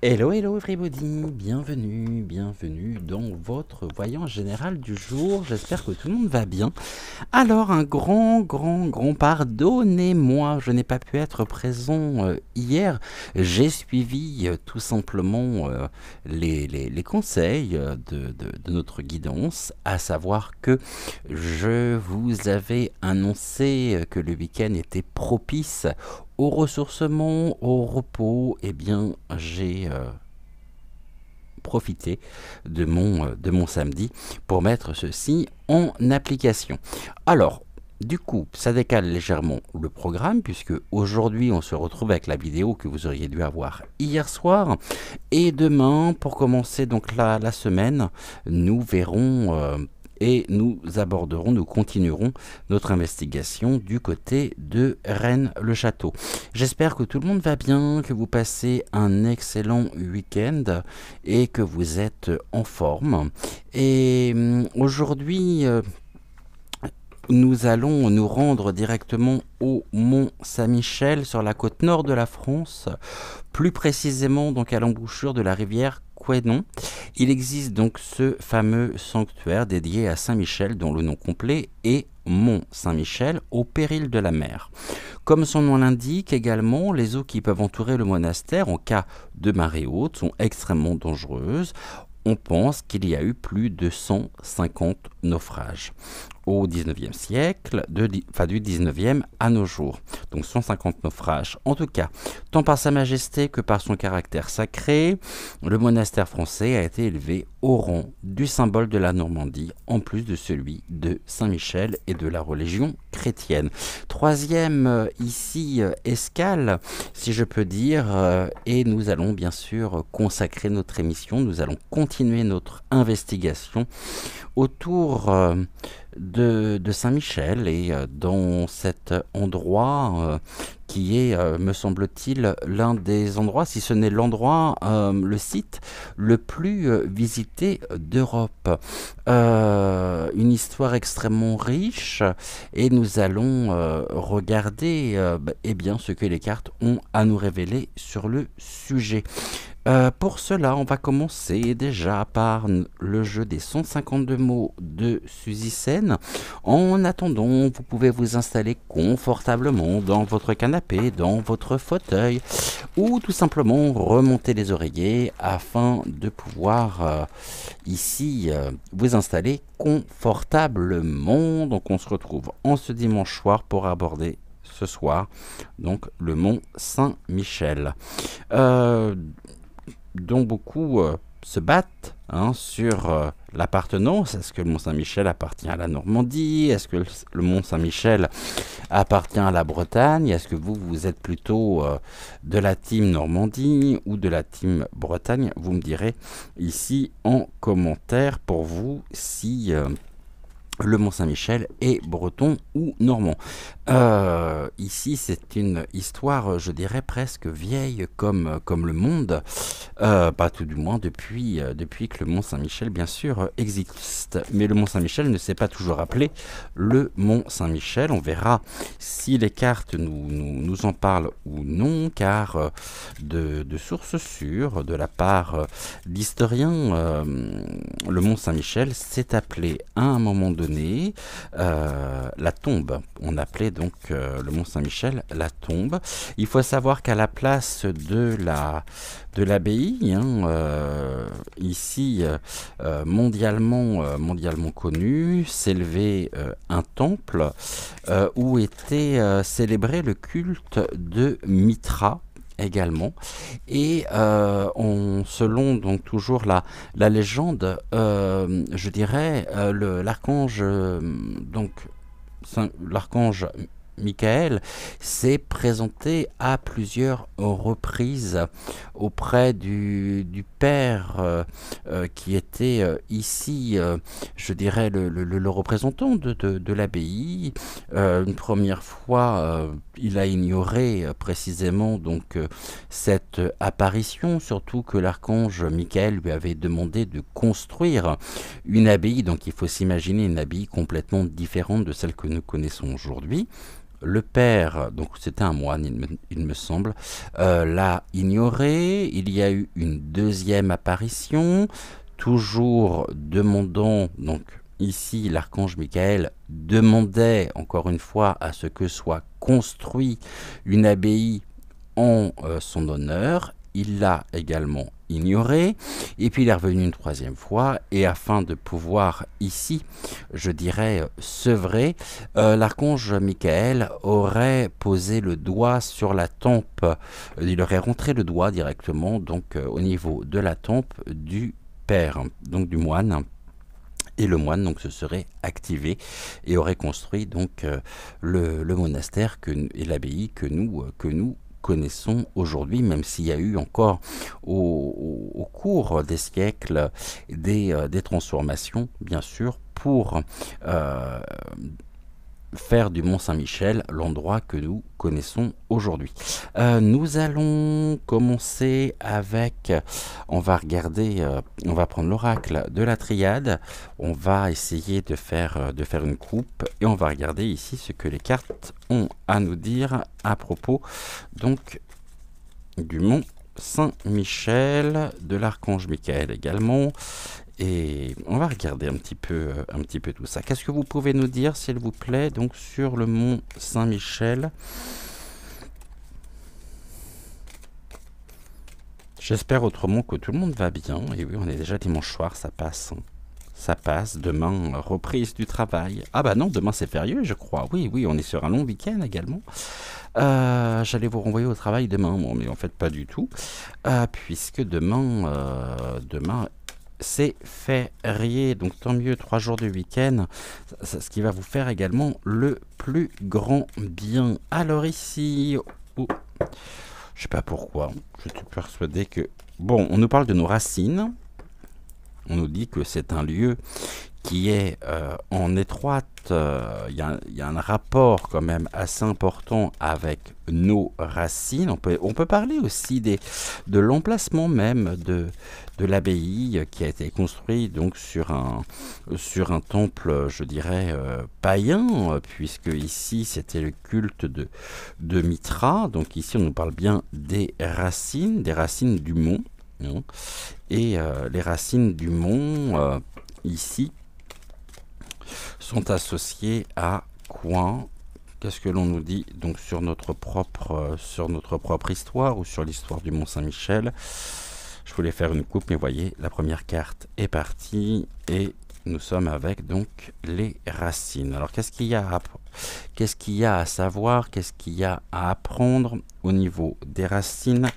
Hello, hello everybody, bienvenue dans votre voyant général du jour, j'espère que tout le monde va bien. Alors un grand pardonnez-moi, je n'ai pas pu être présent hier, j'ai suivi tout simplement les conseils de notre guidance, à savoir que je vous avais annoncé que le week-end était propice au ressourcement, au repos. Eh bien, j'ai profité de mon samedi pour mettre ceci en application. Alors, du coup, ça décale légèrement le programme, puisque aujourd'hui, on se retrouve avec la vidéo que vous auriez dû avoir hier soir. Et demain, pour commencer donc la semaine, nous verrons et nous aborderons, nous continuerons notre investigation du côté de Rennes-le-Château. J'espère que tout le monde va bien, que vous passez un excellent week-end et que vous êtes en forme. Et aujourd'hui, nous allons nous rendre directement au Mont Saint-Michel sur la côte nord de la France, plus précisément donc à l'embouchure de la rivière Couesnon. Il existe donc ce fameux sanctuaire dédié à Saint-Michel dont le nom complet est Mont Saint-Michel au péril de la mer. Comme son nom l'indique également, les eaux qui peuvent entourer le monastère en cas de marée haute sont extrêmement dangereuses. On pense qu'il y a eu plus de 150 naufrages au 19e siècle, du 19e à nos jours. Donc 150 naufrages. En tout cas, tant par sa majesté que par son caractère sacré, le monastère français a été élevé au rang du symbole de la Normandie, en plus de celui de Saint-Michel et de la religion chrétienne. Troisième ici escale, si je peux dire, et nous allons bien sûr consacrer notre émission, nous allons continuer notre investigation autour de Saint-Michel et dans cet endroit qui est, me semble-t-il, l'un des endroits, si ce n'est l'endroit, le site le plus visité d'Europe. Une histoire extrêmement riche et nous allons regarder eh bien, ce que les cartes ont à nous révéler sur le sujet. Pour cela, on va commencer déjà par le jeu des 152 mots de Suzy Sen. En attendant, vous pouvez vous installer confortablement dans votre canapé, dans votre fauteuil, ou tout simplement remonter les oreillers afin de pouvoir ici vous installer confortablement. Donc on se retrouve en ce dimanche soir pour aborder ce soir donc le Mont Saint-Michel. Dont beaucoup se battent sur l'appartenance. Est-ce que le Mont Saint-Michel appartient à la Normandie? Est-ce que le Mont Saint-Michel appartient à la Bretagne? Est-ce que vous êtes plutôt de la team Normandie ou de la team Bretagne? Vous me direz ici en commentaire pour vous si le Mont Saint-Michel est breton ou normand. Ici, c'est une histoire, je dirais, presque vieille comme le monde, pas tout du moins depuis que le Mont Saint-Michel, bien sûr, existe. Mais le Mont Saint-Michel ne s'est pas toujours appelé le Mont Saint-Michel. On verra si les cartes nous en parlent ou non, car de sources sûres, de la part d'historiens, le Mont Saint-Michel s'est appelé à un moment donné la tombe. On appelait donc le Mont Saint-Michel la tombe. Il faut savoir qu'à la place de l'abbaye, ici mondialement connu, s'élevait un temple où était célébré le culte de Mitra également, et selon donc toujours la légende, je dirais l'archange l'archange Michael s'est présenté à plusieurs reprises auprès du père qui était ici, je dirais, le représentant de l'abbaye. Une première fois, il a ignoré précisément donc cette apparition, surtout que l'archange Michael lui avait demandé de construire une abbaye. Donc il faut s'imaginer une abbaye complètement différente de celle que nous connaissons aujourd'hui. le père, donc c'était un moine, il me semble, l'a ignoré. Il y a eu une deuxième apparition, toujours demandant, donc ici l'archange Michael demandait encore une fois à ce que soit construit une abbaye en son honneur. Il l'a également ignoré, et puis il est revenu une troisième fois, et afin de pouvoir ici, je dirais, sevrer, l'archange Michael aurait posé le doigt sur la tempe, il aurait rentré le doigt directement, donc au niveau de la tempe du père, donc du moine, et le moine donc se serait activé et aurait construit donc le monastère et l'abbaye que nous connaissons aujourd'hui, même s'il y a eu encore au cours des siècles des transformations, bien sûr, pour faire du Mont Saint-Michel l'endroit que nous connaissons aujourd'hui. Nous allons commencer avec, on va regarder, on va prendre l'oracle de la triade, on va essayer de faire une coupe et on va regarder ici ce que les cartes ont à nous dire à propos donc du Mont Saint-Michel, de l'archange Michael également. Et on va regarder un petit peu tout ça. Qu'est-ce que vous pouvez nous dire, s'il vous plaît, donc sur le Mont Saint-Michel? J'espère autrement que tout le monde va bien. Et oui, on est déjà dimanche soir, ça passe. Ça passe. Demain, reprise du travail. Ah bah non, demain c'est férié, je crois. Oui, oui, on est sur un long week-end également. J'allais vous renvoyer au travail demain, bon, mais en fait pas du tout. Puisque demain c'est férié, donc tant mieux, 3 jours de week-end, ce qui va vous faire également le plus grand bien. Alors ici, oh, je sais pas pourquoi, je suis persuadé que... Bon, on nous parle de nos racines, on nous dit que c'est un lieu qui est en étroite, il y a un rapport quand même assez important avec nos racines. On peut parler aussi de l'emplacement même de l'abbaye qui a été construit donc sur un temple, je dirais, païen, puisque ici c'était le culte de Mitra. Donc ici on nous parle bien des racines du mont. Hein, et les racines du mont, ici, sont associées à quoi? Qu'est-ce que l'on nous dit donc sur notre propre histoire ou sur l'histoire du Mont Saint-Michel? Je voulais faire une coupe, mais voyez, la première carte est partie et nous sommes avec donc les racines. Alors qu'est-ce qu'il y a à savoir, qu'est-ce qu'il y a à apprendre au niveau des racines?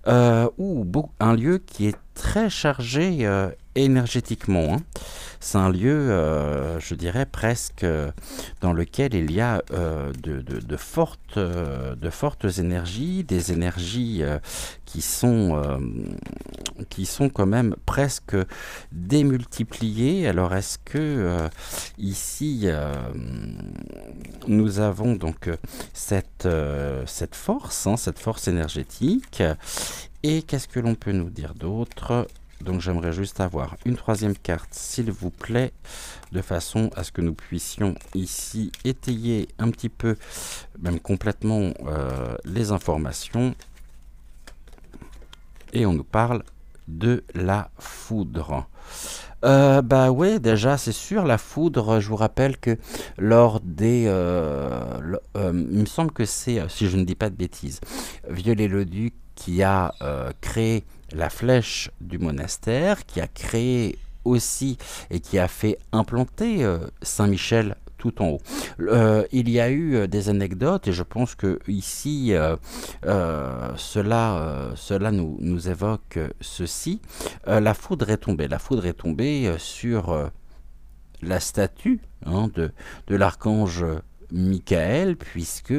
Un lieu qui est très chargé énergétiquement. Hein. C'est un lieu, je dirais, presque dans lequel il y a de fortes énergies, des énergies qui sont quand même presque démultipliées. Alors est-ce que ici nous avons donc cette force, hein, cette force énergétique, et qu'est-ce que l'on peut nous dire d'autre? Donc j'aimerais juste avoir une troisième carte, s'il vous plaît, de façon à ce que nous puissions ici étayer un petit peu, même complètement, les informations. Et on nous parle de la foudre. Bah ouais, déjà c'est sûr, la foudre, je vous rappelle que lors des... il me semble que c'est, si je ne dis pas de bêtises, Viollet-le-Duc qui a créé la flèche du monastère, qui a créé aussi et qui a fait implanter Saint-Michel tout en haut. Il y a eu des anecdotes et je pense que ici cela nous évoque ceci. La foudre est tombée sur la statue, hein, de l'archange Michael, puisque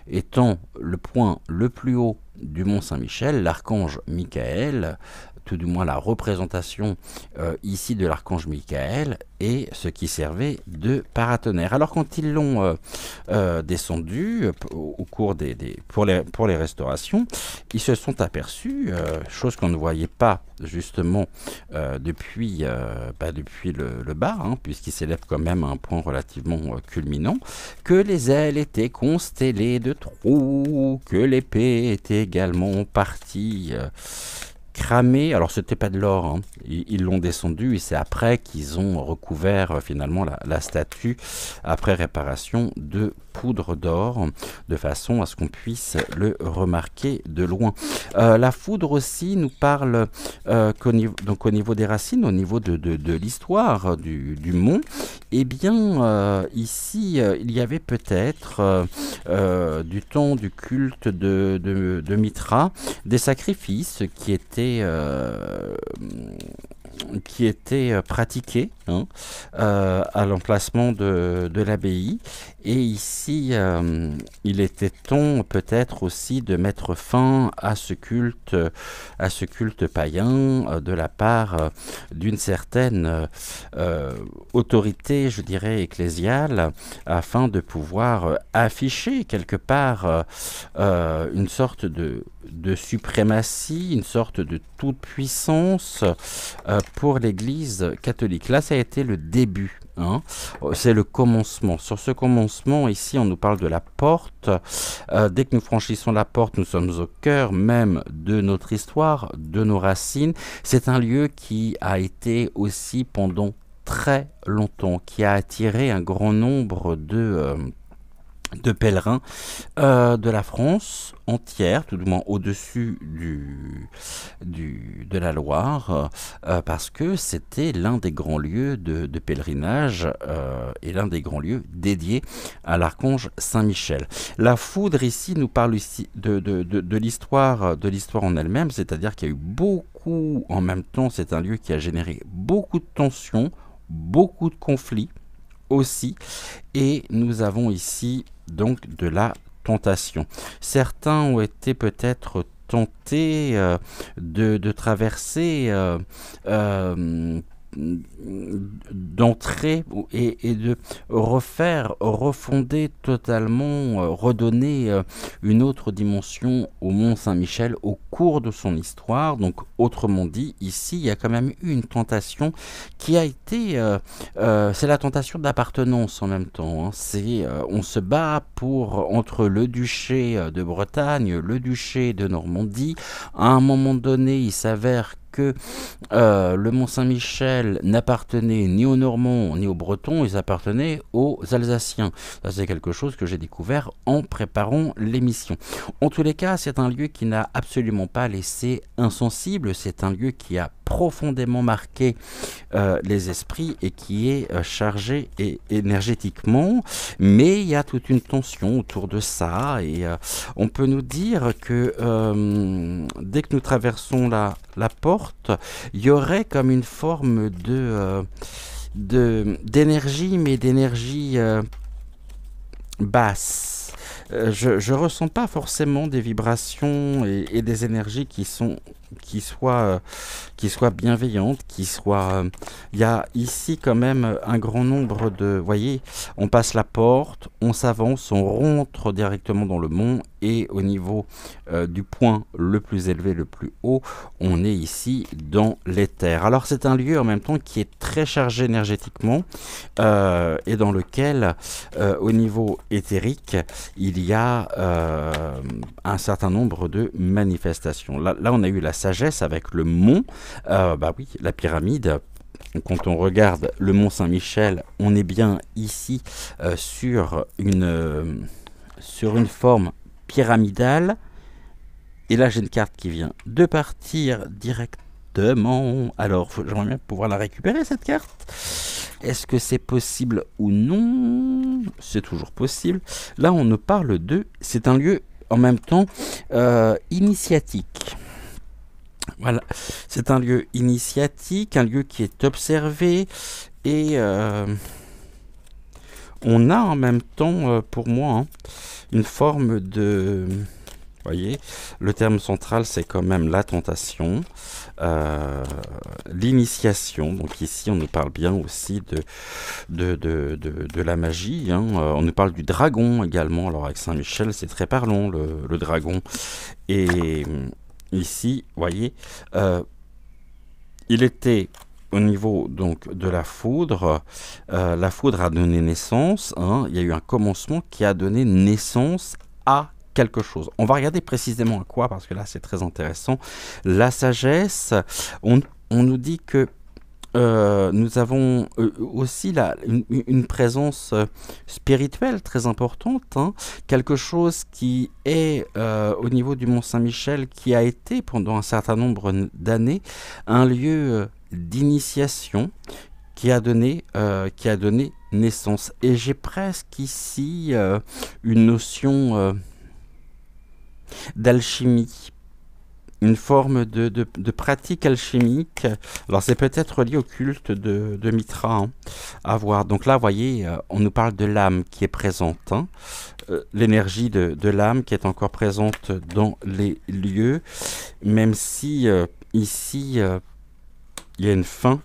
étant le point le plus haut du Mont Saint-Michel, l'archange Michael tout du moins la représentation ici de l'archange Michael, et ce qui servait de paratonnerre. Alors quand ils l'ont descendu au cours pour les restaurations, ils se sont aperçus, chose qu'on ne voyait pas justement depuis le bas, hein, puisqu'il s'élève quand même à un point relativement culminant, que les ailes étaient constellées de trous, que l'épée était également partie cramé. Alors c'était pas de l'or, hein. Ils l'ont descendu et c'est après qu'ils ont recouvert finalement la statue, après réparation, de poudre d'or, de façon à ce qu'on puisse le remarquer de loin. La foudre aussi nous parle donc au niveau des racines, au niveau de l'histoire du mont. Eh bien ici il y avait peut-être du temps du culte de Mitra, des sacrifices qui étaient pratiqués, hein, à l'emplacement de l'abbaye. Et ici, il était temps peut-être aussi de mettre fin à ce culte païen de la part d'une certaine autorité, je dirais, ecclésiale, afin de pouvoir afficher quelque part une sorte de suprématie, une sorte de toute-puissance pour l'Église catholique. Là, ça a été le début, hein. C'est le commencement. Sur ce commencement, ici, on nous parle de la porte. Dès que nous franchissons la porte, nous sommes au cœur même de notre histoire, de nos racines. C'est un lieu qui a été aussi pendant très longtemps, qui a attiré un grand nombre de pèlerins de la France entière, tout du moins au-dessus de la Loire, parce que c'était l'un des grands lieux de pèlerinage et l'un des grands lieux dédiés à l'archange Saint-Michel. La foudre ici nous parle ici de l'histoire en elle-même, c'est-à-dire qu'il y a eu beaucoup en même temps. C'est un lieu qui a généré beaucoup de tensions, beaucoup de conflits aussi, et nous avons ici donc de la tentation. Certains ont été peut-être tentés de traverser, d'entrer et de refonder totalement, redonner une autre dimension au Mont Saint-Michel au cours de son histoire. Donc autrement dit, ici il y a quand même eu une tentation qui a été c'est la tentation d'appartenance en même temps, hein. On se bat entre le duché de Bretagne, le duché de Normandie. À un moment donné, il s'avère que le Mont Saint-Michel n'appartenait ni aux Normands ni aux Bretons, ils appartenaient aux Alsaciens. Ça, c'est quelque chose que j'ai découvert en préparant l'émission. En tous les cas, c'est un lieu qui n'a absolument pas laissé insensible. C'est un lieu qui a profondément marqué les esprits et qui est chargé énergétiquement. Mais il y a toute une tension autour de ça, et on peut nous dire que dès que nous traversons la porte, il y aurait comme une forme d'énergie, mais d'énergie basse. Je ressens pas forcément des vibrations et des énergies qui soient bienveillantes, il y a ici quand même un grand nombre vous voyez, on passe la porte, on s'avance, on rentre directement dans le mont, et au niveau du point le plus élevé, le plus haut, on est ici dans l'éther. Alors c'est un lieu en même temps qui est très chargé énergétiquement, et dans lequel au niveau éthérique il y a un certain nombre de manifestations. Là on a eu la sagesse avec le mont, oui, la pyramide. Quand on regarde le Mont Saint-Michel, on est bien ici sur une forme pyramidale. Et là, j'ai une carte qui vient de partir directement. Alors, j'aimerais bien pouvoir la récupérer, cette carte. Est-ce que c'est possible ou non? C'est toujours possible. Là, on nous parle c'est un lieu en même temps initiatique. Voilà, c'est un lieu initiatique, un lieu qui est observé, et on a en même temps, pour moi, hein, une forme Voyez, le terme central, c'est quand même la tentation, l'initiation. Donc ici, on nous parle bien aussi de la magie. Hein. On nous parle du dragon également. Alors avec Saint-Michel, c'est très parlant, le dragon. Et ici, voyez, il était au niveau donc de la foudre a donné naissance, hein, il y a eu un commencement qui a donné naissance à quelque chose. On va regarder précisément à quoi, parce que là c'est très intéressant. La sagesse, on nous dit que nous avons aussi une présence spirituelle très importante, hein, quelque chose qui est au niveau du Mont Saint-Michel, qui a été pendant un certain nombre d'années un lieu d'initiation qui a donné naissance. Et j'ai presque ici une notion d'alchimie, une forme de pratique alchimique. Alors c'est peut-être lié au culte de Mitra, hein, à voir. Donc là, vous voyez, on nous parle de l'âme qui est présente, hein, l'énergie de l'âme qui est encore présente dans les lieux, même si ici, il y a une fin.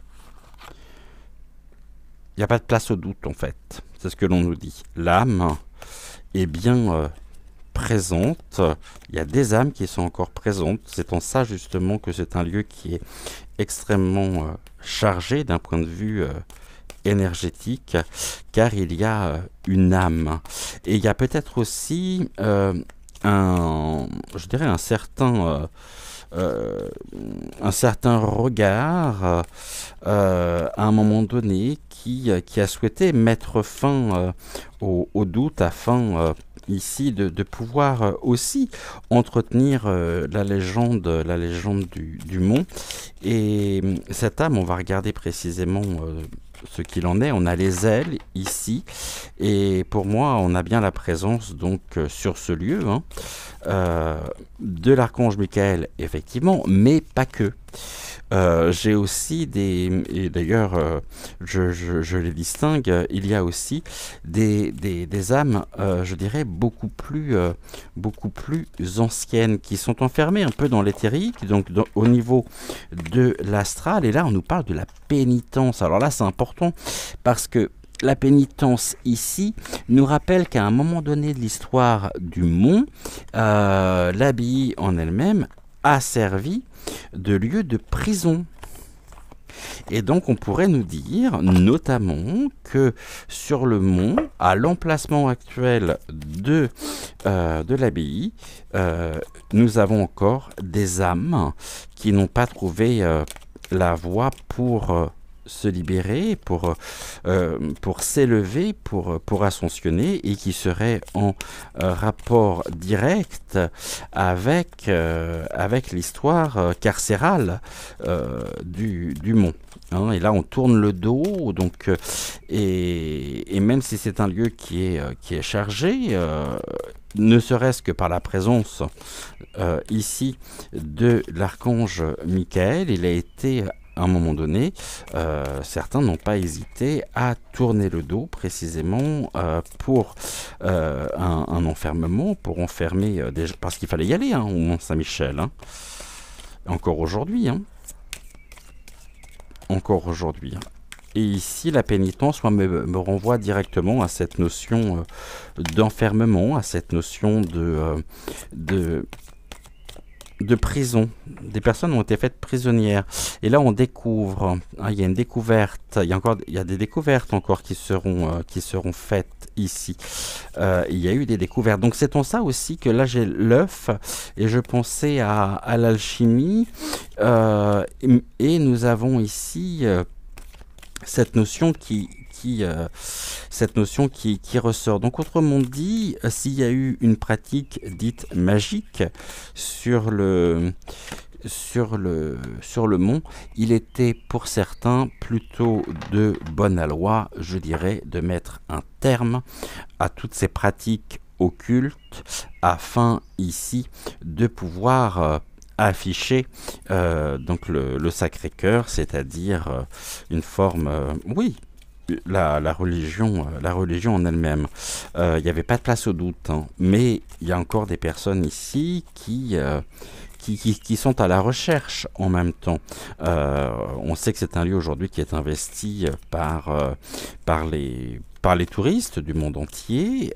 Il n'y a pas de place au doute, en fait. C'est ce que l'on nous dit. L'âme est bien présente. Il y a des âmes qui sont encore présentes. C'est en ça, justement, que c'est un lieu qui est extrêmement chargé d'un point de vue énergétique, car il y a une âme. Et il y a peut-être aussi je dirais un certain regard à un moment donné qui a souhaité mettre fin au doute afin ici de pouvoir aussi entretenir la légende du mont. Et cette âme, on va regarder précisément ce qu'il en est. On a les ailes ici, et pour moi on a bien la présence donc sur ce lieu, hein, de l'archange Michael, effectivement, mais pas que. J'ai aussi et d'ailleurs je les distingue, il y a aussi des âmes, je dirais, beaucoup plus anciennes, qui sont enfermées un peu dans l'éthérique, donc au niveau de l'astral. Et là on nous parle de la pénitence. Alors là c'est important, parce que la pénitence ici nous rappelle qu'à un moment donné de l'histoire du mont, l'abbaye en elle-même a servi de lieu de prison. Et donc on pourrait nous dire notamment que sur le mont, à l'emplacement actuel de l'abbaye, nous avons encore des âmes qui n'ont pas trouvé la voie pour se libérer, pour s'élever, pour ascensionner, et qui seraient en rapport direct avec l'histoire carcérale du mont. Hein, et là on tourne le dos, donc et même si c'est un lieu qui est chargé, ne serait-ce que par la présence ici de l'archange Michael, il a été à un moment donné, certains n'ont pas hésité à tourner le dos précisément pour un enfermement, pour enfermer parce qu'il fallait y aller, hein, au Mont Saint-Michel, hein. Encore aujourd'hui, hein. Encore aujourd'hui. Et ici, la pénitence, moi, me renvoie directement à cette notion d'enfermement, à cette notion de prison. Des personnes ont été faites prisonnières. Et là, on découvre, hein, il y a une découverte, il y a des découvertes encore qui seront faites ici. Il y a eu des découvertes. Donc c'est en ça aussi que là j'ai l'œuf, et je pensais à l'alchimie, et nous avons ici cette notion qui ressort. Donc autrement dit, s'il y a eu une pratique dite magique sur le mont, il était pour certains plutôt de bonne loi, je dirais, de mettre un terme à toutes ces pratiques occultes, afin ici de pouvoir afficher donc le Sacré-Cœur, c'est-à-dire une forme, oui, la religion en elle-même. Il n'y avait pas de place au doute, hein, mais il y a encore des personnes ici qui sont à la recherche en même temps. On sait que c'est un lieu aujourd'hui qui est investi par les touristes du monde entier,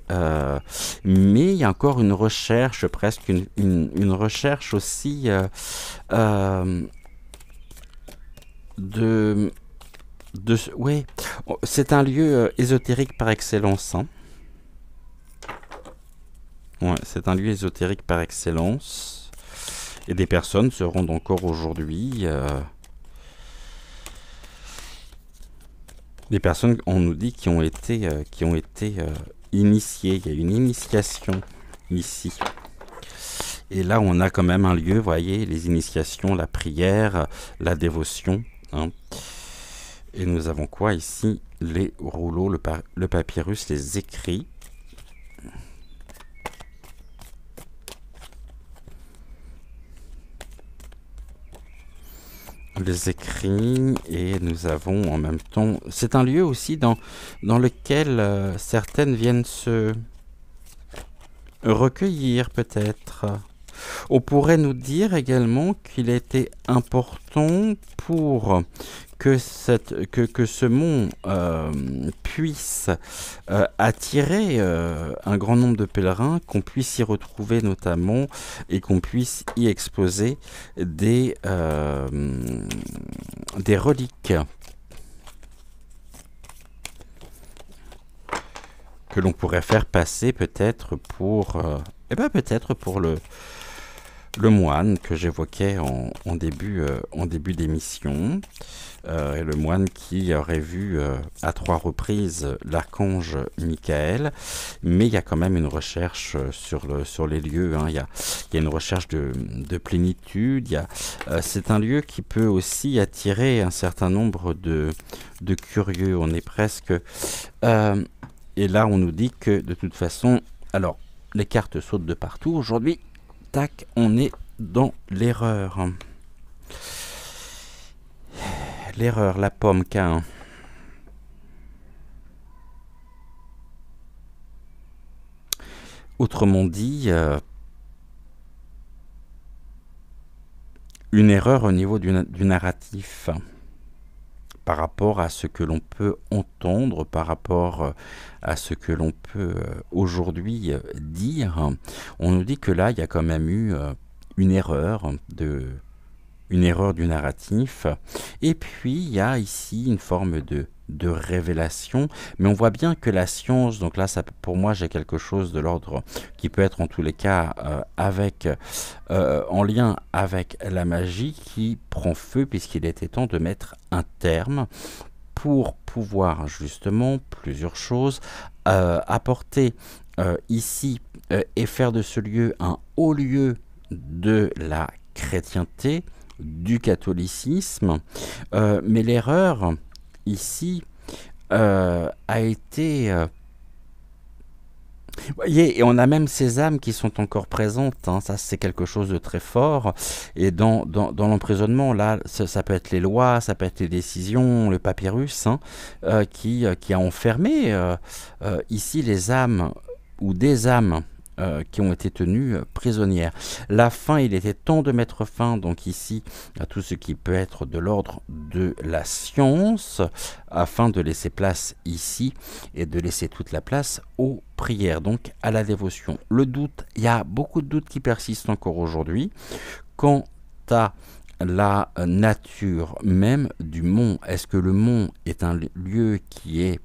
mais il y a encore une recherche, presque une recherche aussi de, ouais, c'est un lieu ésotérique par excellence, hein. Ouais, c'est un lieu ésotérique par excellence. Et des personnes se rendent encore aujourd'hui. Des personnes, on nous dit, qui ont été initiées. Il y a une initiation ici. Et là, on a quand même un lieu, vous voyez, les initiations, la prière, la dévotion, hein. Et nous avons quoi ici? Les rouleaux, le papyrus, les écrits. Les écrits, et nous avons en même temps... C'est un lieu aussi dans lequel certaines viennent se recueillir peut-être. On pourrait nous dire également qu'il était important pour que ce mont puisse attirer un grand nombre de pèlerins, qu'on puisse y retrouver notamment et qu'on puisse y exposer des reliques que l'on pourrait faire passer peut-être pour peut-être pour le moine que j'évoquais en début d'émission, et le moine qui aurait vu à 3 reprises l'archange Michael, mais il y a quand même une recherche sur les lieux, hein. Il y a une recherche de plénitude, c'est un lieu qui peut aussi attirer un certain nombre de curieux, on est presque... et là on nous dit que de toute façon, alors les cartes sautent de partout aujourd'hui. Tac, on est dans l'erreur. L'erreur, la pomme, K1. Autrement dit, une erreur au niveau du narratif par rapport à ce que l'on peut entendre, par rapport à ce que l'on peut aujourd'hui dire. On nous dit que là, il y a quand même eu une erreur du narratif. Et puis, il y a ici une forme de révélation, mais on voit bien que la science, donc là, pour moi, j'ai quelque chose de l'ordre qui peut être en tous les cas en lien avec la magie qui prend feu, puisqu'il était temps de mettre un terme pour pouvoir justement plusieurs choses, apporter ici et faire de ce lieu un haut lieu de la chrétienté, du catholicisme, mais l'erreur ici a été... vous voyez, et on a même ces âmes qui sont encore présentes, hein, ça c'est quelque chose de très fort, et dans l'emprisonnement, là, ça peut être les lois, ça peut être les décisions, le papyrus, hein, qui a enfermé ici les âmes, ou des âmes, qui ont été tenues prisonnières. La fin, il était temps de mettre fin, donc ici, à tout ce qui peut être de l'ordre de la science, afin de laisser place ici, et de laisser toute la place aux prières, donc à la dévotion. Le doute, il y a beaucoup de doutes qui persistent encore aujourd'hui, quant à la nature même du mont. Est-ce que le mont est un lieu qui est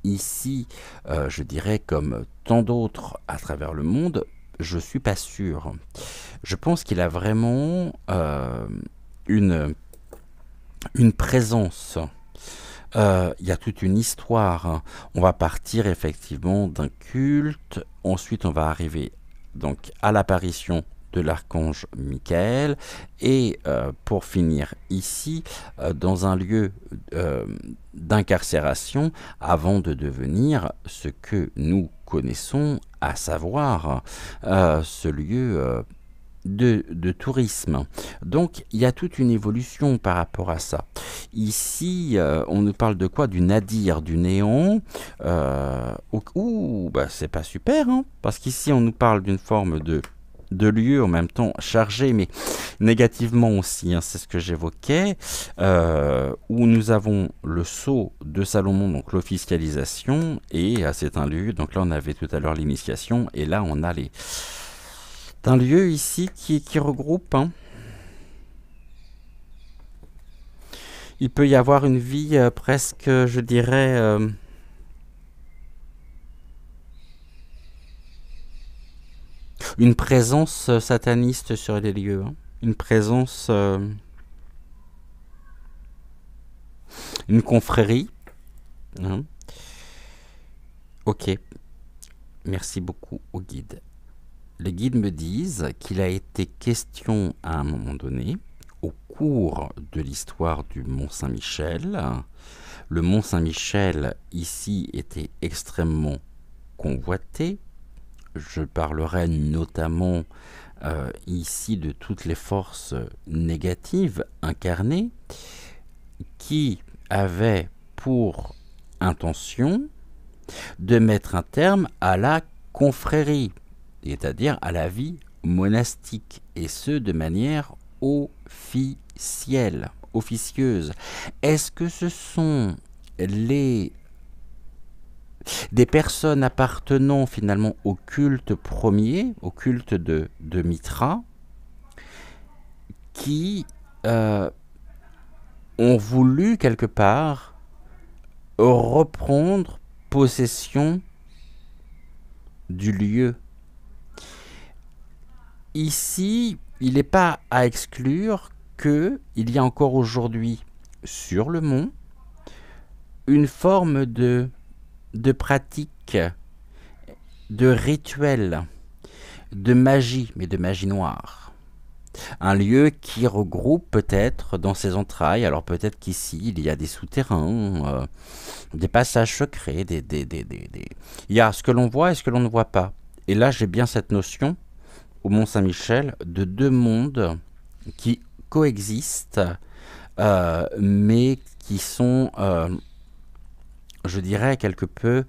ici, je dirais, comme tant d'autres à travers le monde? Je suis pas sûr. Je pense qu'il a vraiment une présence. Il y a toute une histoire. On va partir effectivement d'un culte. Ensuite, on va arriver donc à l'apparition de l'archange Michael, et pour finir ici, dans un lieu d'incarcération, avant de devenir ce que nous connaissons, à savoir ce lieu de tourisme. Donc il y a toute une évolution par rapport à ça. Ici, on nous parle de quoi? Du nadir, du néant. Ouh, bah, c'est pas super, hein, parce qu'ici on nous parle d'une forme de lieu en même temps chargé, mais négativement aussi, hein, c'est ce que j'évoquais, où nous avons le sceau de Salomon, donc l'officialisation, et c'est un lieu, donc là on avait tout à l'heure l'initiation, et là on a les... C'est un lieu ici qui regroupe, hein. Il peut y avoir une vie presque, je dirais, une présence sataniste sur les lieux, hein. Une présence, une confrérie, hein. Ok, merci beaucoup au guide. Les guides me disent qu'il a été question à un moment donné, au cours de l'histoire du Mont Saint-Michel. Le Mont Saint-Michel ici était extrêmement convoité. Je parlerai notamment ici de toutes les forces négatives incarnées qui avaient pour intention de mettre un terme à la confrérie, c'est-à-dire à la vie monastique, et ce de manière officielle, officieuse. Est-ce que ce sont des personnes appartenant finalement au culte premier, au culte de Mitra, qui ont voulu quelque part reprendre possession du lieu? Ici, il n'est pas à exclure qu'il y a encore aujourd'hui sur le mont une forme de pratique, de rituel, de magie, mais de magie noire. Un lieu qui regroupe peut-être dans ses entrailles, alors peut-être qu'ici il y a des souterrains, des passages secrets, il y a ce que l'on voit et ce que l'on ne voit pas. Et là j'ai bien cette notion au Mont Saint-Michel de deux mondes qui coexistent, mais qui sont, je dirais, quelque peu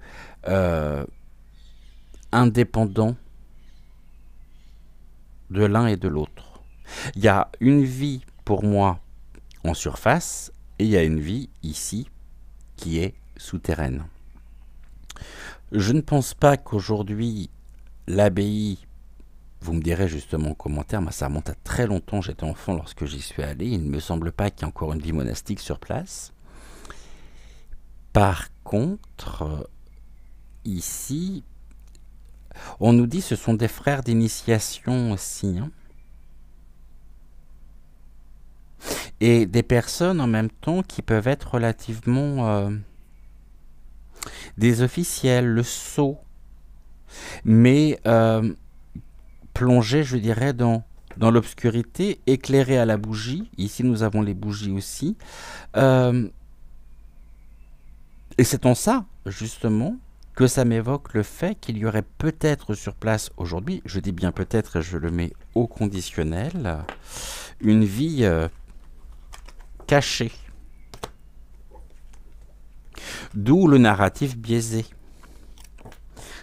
indépendants de l'un et de l'autre. Il y a une vie pour moi en surface et il y a une vie ici qui est souterraine. Je ne pense pas qu'aujourd'hui l'abbaye, vous me direz justement en commentaire, mais ça remonte à très longtemps, j'étais enfant lorsque j'y suis allé, il ne me semble pas qu'il y ait encore une vie monastique sur place. Par contre, ici, on nous dit que ce sont des frères d'initiation aussi, hein. Et des personnes en même temps qui peuvent être relativement des officiels, le sceau, mais plongés, je dirais, dans l'obscurité, éclairés à la bougie. Ici, nous avons les bougies aussi. Et c'est en ça, justement, que ça m'évoque le fait qu'il y aurait peut-être sur place aujourd'hui, je dis bien peut-être et je le mets au conditionnel, une vie cachée. D'où le narratif biaisé.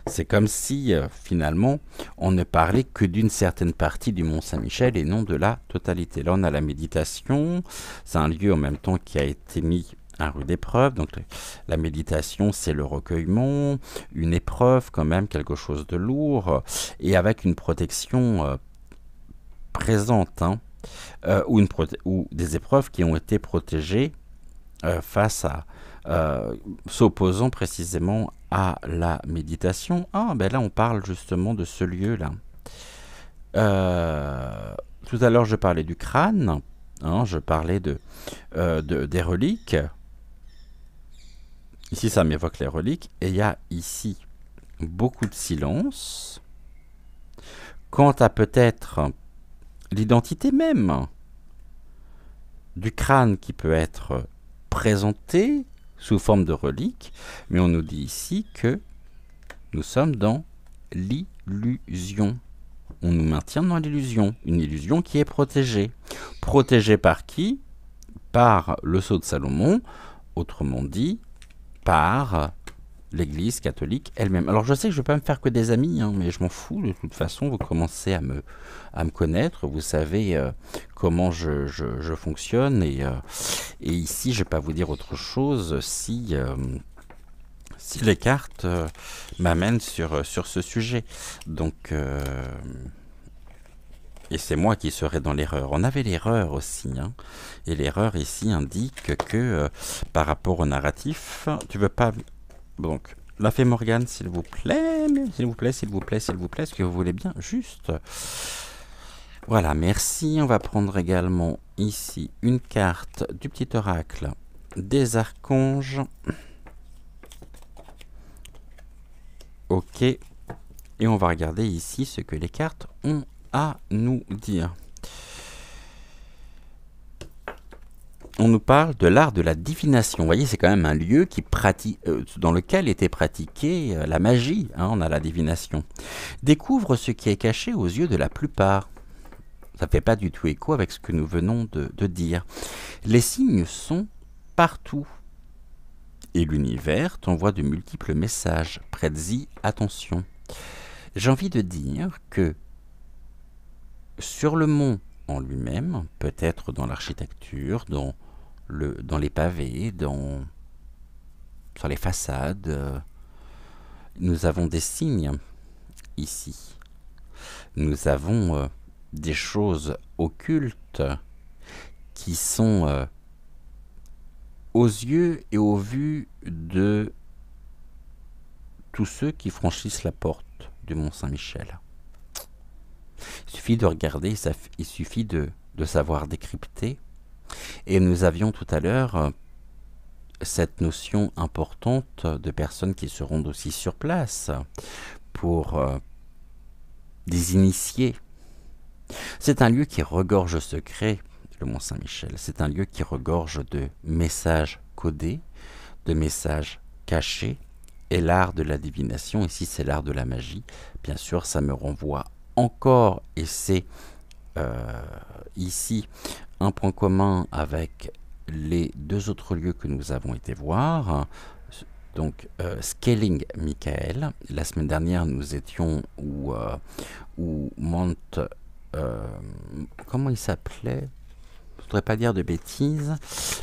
C'est comme si, finalement, on ne parlait que d'une certaine partie du Mont Saint-Michel et non de la totalité. Là, on a la méditation. C'est un lieu en même temps qui a été mis à rude épreuve. Donc, la méditation, c'est le recueillement, une épreuve quand même, quelque chose de lourd, et avec une protection présente, hein, ou des épreuves qui ont été protégées face à... s'opposant précisément à la méditation. Ah, ben là, on parle justement de ce lieu-là. Tout à l'heure, je parlais du crâne, hein, je parlais des reliques. Ici, ça m'évoque les reliques. Et il y a ici beaucoup de silence quant à peut-être l'identité même du crâne qui peut être présenté sous forme de relique, mais on nous dit ici que nous sommes dans l'illusion. On nous maintient dans l'illusion, une illusion qui est protégée. Protégée par qui? Par le sceau de Salomon, autrement dit, par l'Église catholique elle-même. Alors je sais que je ne vais pas me faire que des amis, hein, mais je m'en fous de toute façon, vous commencez à me connaître, vous savez comment je fonctionne, et ici je ne vais pas vous dire autre chose si les cartes m'amènent sur ce sujet. Donc, et c'est moi qui serai dans l'erreur. On avait l'erreur aussi, hein, et l'erreur ici indique que par rapport au narratif, tu veux pas... Donc, la fée Morgane, s'il vous plaît, s'il vous plaît, s'il vous plaît, s'il vous plaît, est-ce que vous voulez bien? Juste. Voilà, merci. On va prendre également ici une carte du petit oracle des archanges. Ok. Et on va regarder ici ce que les cartes ont à nous dire. On nous parle de l'art de la divination. Vous voyez, c'est quand même un lieu qui dans lequel était pratiquée la magie. Hein, on a la divination. Découvre ce qui est caché aux yeux de la plupart. Ça ne fait pas du tout écho avec ce que nous venons de dire. Les signes sont partout. Et l'univers t'envoie de multiples messages. Prête-y attention. J'ai envie de dire que sur le mont en lui-même, peut-être dans l'architecture, dans les pavés, sur les façades, nous avons des signes ici. Nous avons des choses occultes qui sont aux yeux et aux vues de tous ceux qui franchissent la porte du Mont Saint-Michel. Il suffit de regarder, il suffit de savoir décrypter. Et nous avions tout à l'heure cette notion importante de personnes qui se rendent aussi sur place pour des initiés. C'est un lieu qui regorge secret, le Mont Saint-Michel. C'est un lieu qui regorge de messages codés, de messages cachés, et l'art de la divination, ici c'est l'art de la magie. Bien sûr, ça me renvoie encore, et c'est ici un point commun avec les deux autres lieux que nous avons été voir. Donc, Scaling Michael. La semaine dernière, nous étions où Mount... comment il s'appelait? Je ne voudrais pas dire de bêtises.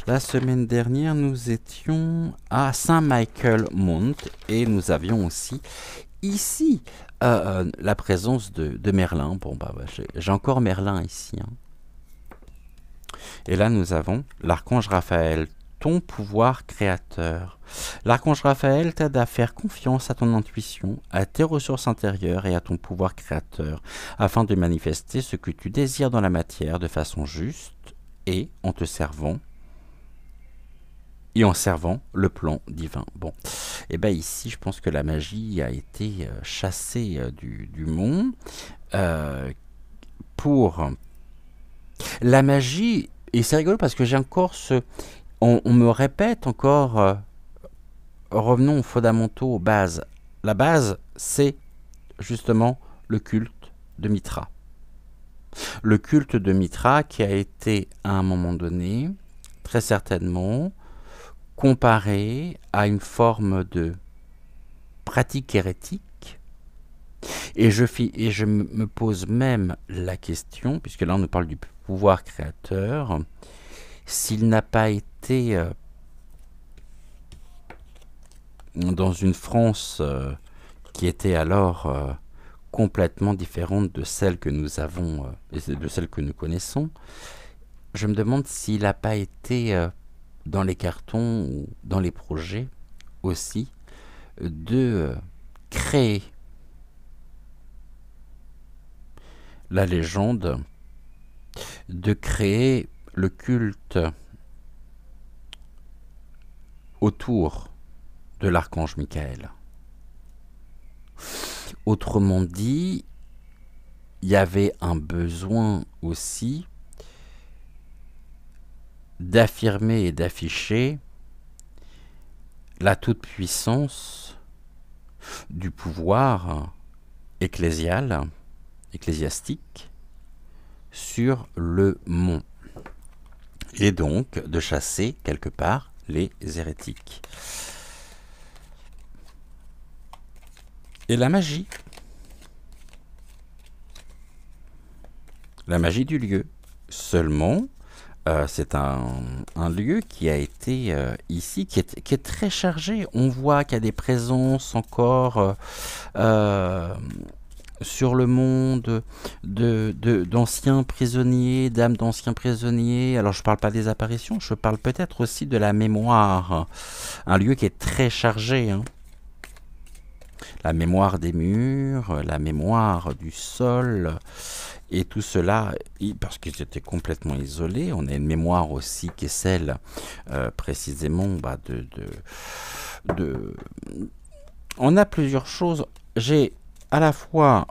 La semaine dernière, nous étions à Saint-Michael Mount. Et nous avions aussi ici la présence de Merlin. Bon, bah, j'ai encore Merlin ici, hein. Et là, nous avons l'archange Raphaël, ton pouvoir créateur. L'archange Raphaël t'aide à faire confiance à ton intuition, à tes ressources intérieures et à ton pouvoir créateur, afin de manifester ce que tu désires dans la matière de façon juste et en te servant et en servant le plan divin. Bon, et bien ici, je pense que la magie a été chassée du mont pour... La magie, et c'est rigolo parce que j'ai encore on me répète encore, revenons aux fondamentaux, aux bases. La base, c'est justement le culte de Mitra. Le culte de Mitra qui a été, à un moment donné, très certainement, comparé à une forme de pratique hérétique. Et je me pose même la question, puisque là on nous parle du pouvoir créateur, s'il n'a pas été dans une France qui était alors complètement différente de celle que nous avons et de celle que nous connaissons, je me demande s'il n'a pas été dans les cartons ou dans les projets aussi de créer la légende, de créer le culte autour de l'archange Michael. Autrement dit, il y avait un besoin aussi d'affirmer et d'afficher la toute-puissance du pouvoir ecclésial ecclésiastique sur le mont, et donc de chasser quelque part les hérétiques. Et la magie du lieu. Seulement, c'est un lieu qui a été ici, qui est très chargé. On voit qu'il y a des présences encore sur le monde d'anciens prisonniers, d'âmes d'anciens prisonniers. Alors je ne parle pas des apparitions, je parle peut-être aussi de la mémoire. Un lieu qui est très chargé, hein. La mémoire des murs, la mémoire du sol, et tout cela, parce qu'ils étaient complètement isolés. On a une mémoire aussi qui est celle précisément On a plusieurs choses. J'ai à la fois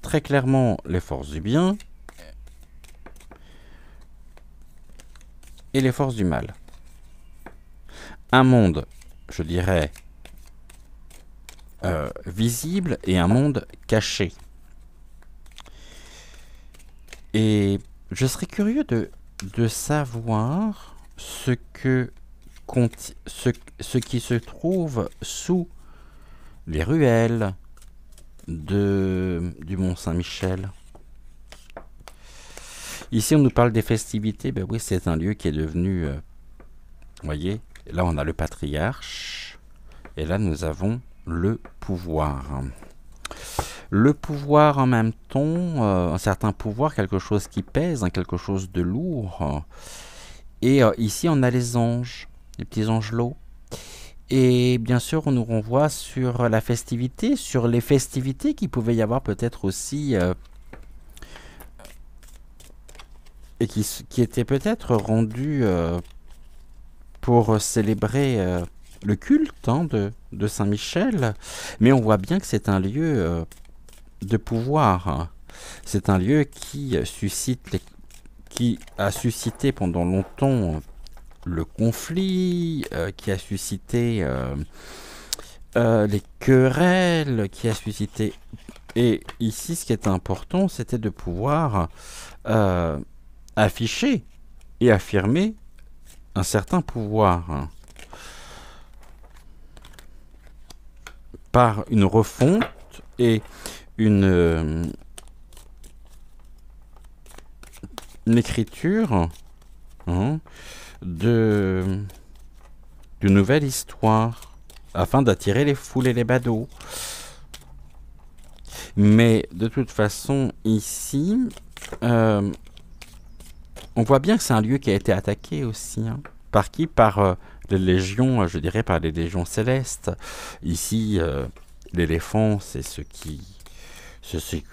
très clairement les forces du bien et les forces du mal. Un monde, je dirais, visible et un monde caché. Et je serais curieux de savoir ce qui se trouve sous les ruelles du Mont Saint-Michel. Ici, on nous parle des festivités. Ben oui, c'est un lieu qui est devenu... vous voyez, là, on a le patriarche. Et là, nous avons le pouvoir. Le pouvoir en même temps, un certain pouvoir, quelque chose qui pèse, hein, quelque chose de lourd. Et ici, on a les anges, les petits angelots. Et bien sûr, on nous renvoie sur la festivité, sur les festivités qu'il pouvait y avoir peut-être aussi, et qui étaient peut-être rendues pour célébrer le culte, hein, de Saint-Michel. Mais on voit bien que c'est un lieu de pouvoir. C'est un lieu qui a suscité pendant longtemps le conflit, qui a suscité les querelles, qui a suscité... Et ici, ce qui est important, c'était de pouvoir afficher et affirmer un certain pouvoir par une refonte et une écriture, hein, d'une nouvelle histoire, afin d'attirer les foules et les badauds. Mais de toute façon, ici, on voit bien que c'est un lieu qui a été attaqué aussi, hein. Par qui? Par les légions, je dirais par les légions célestes. Ici, l'éléphant, c'est ce qui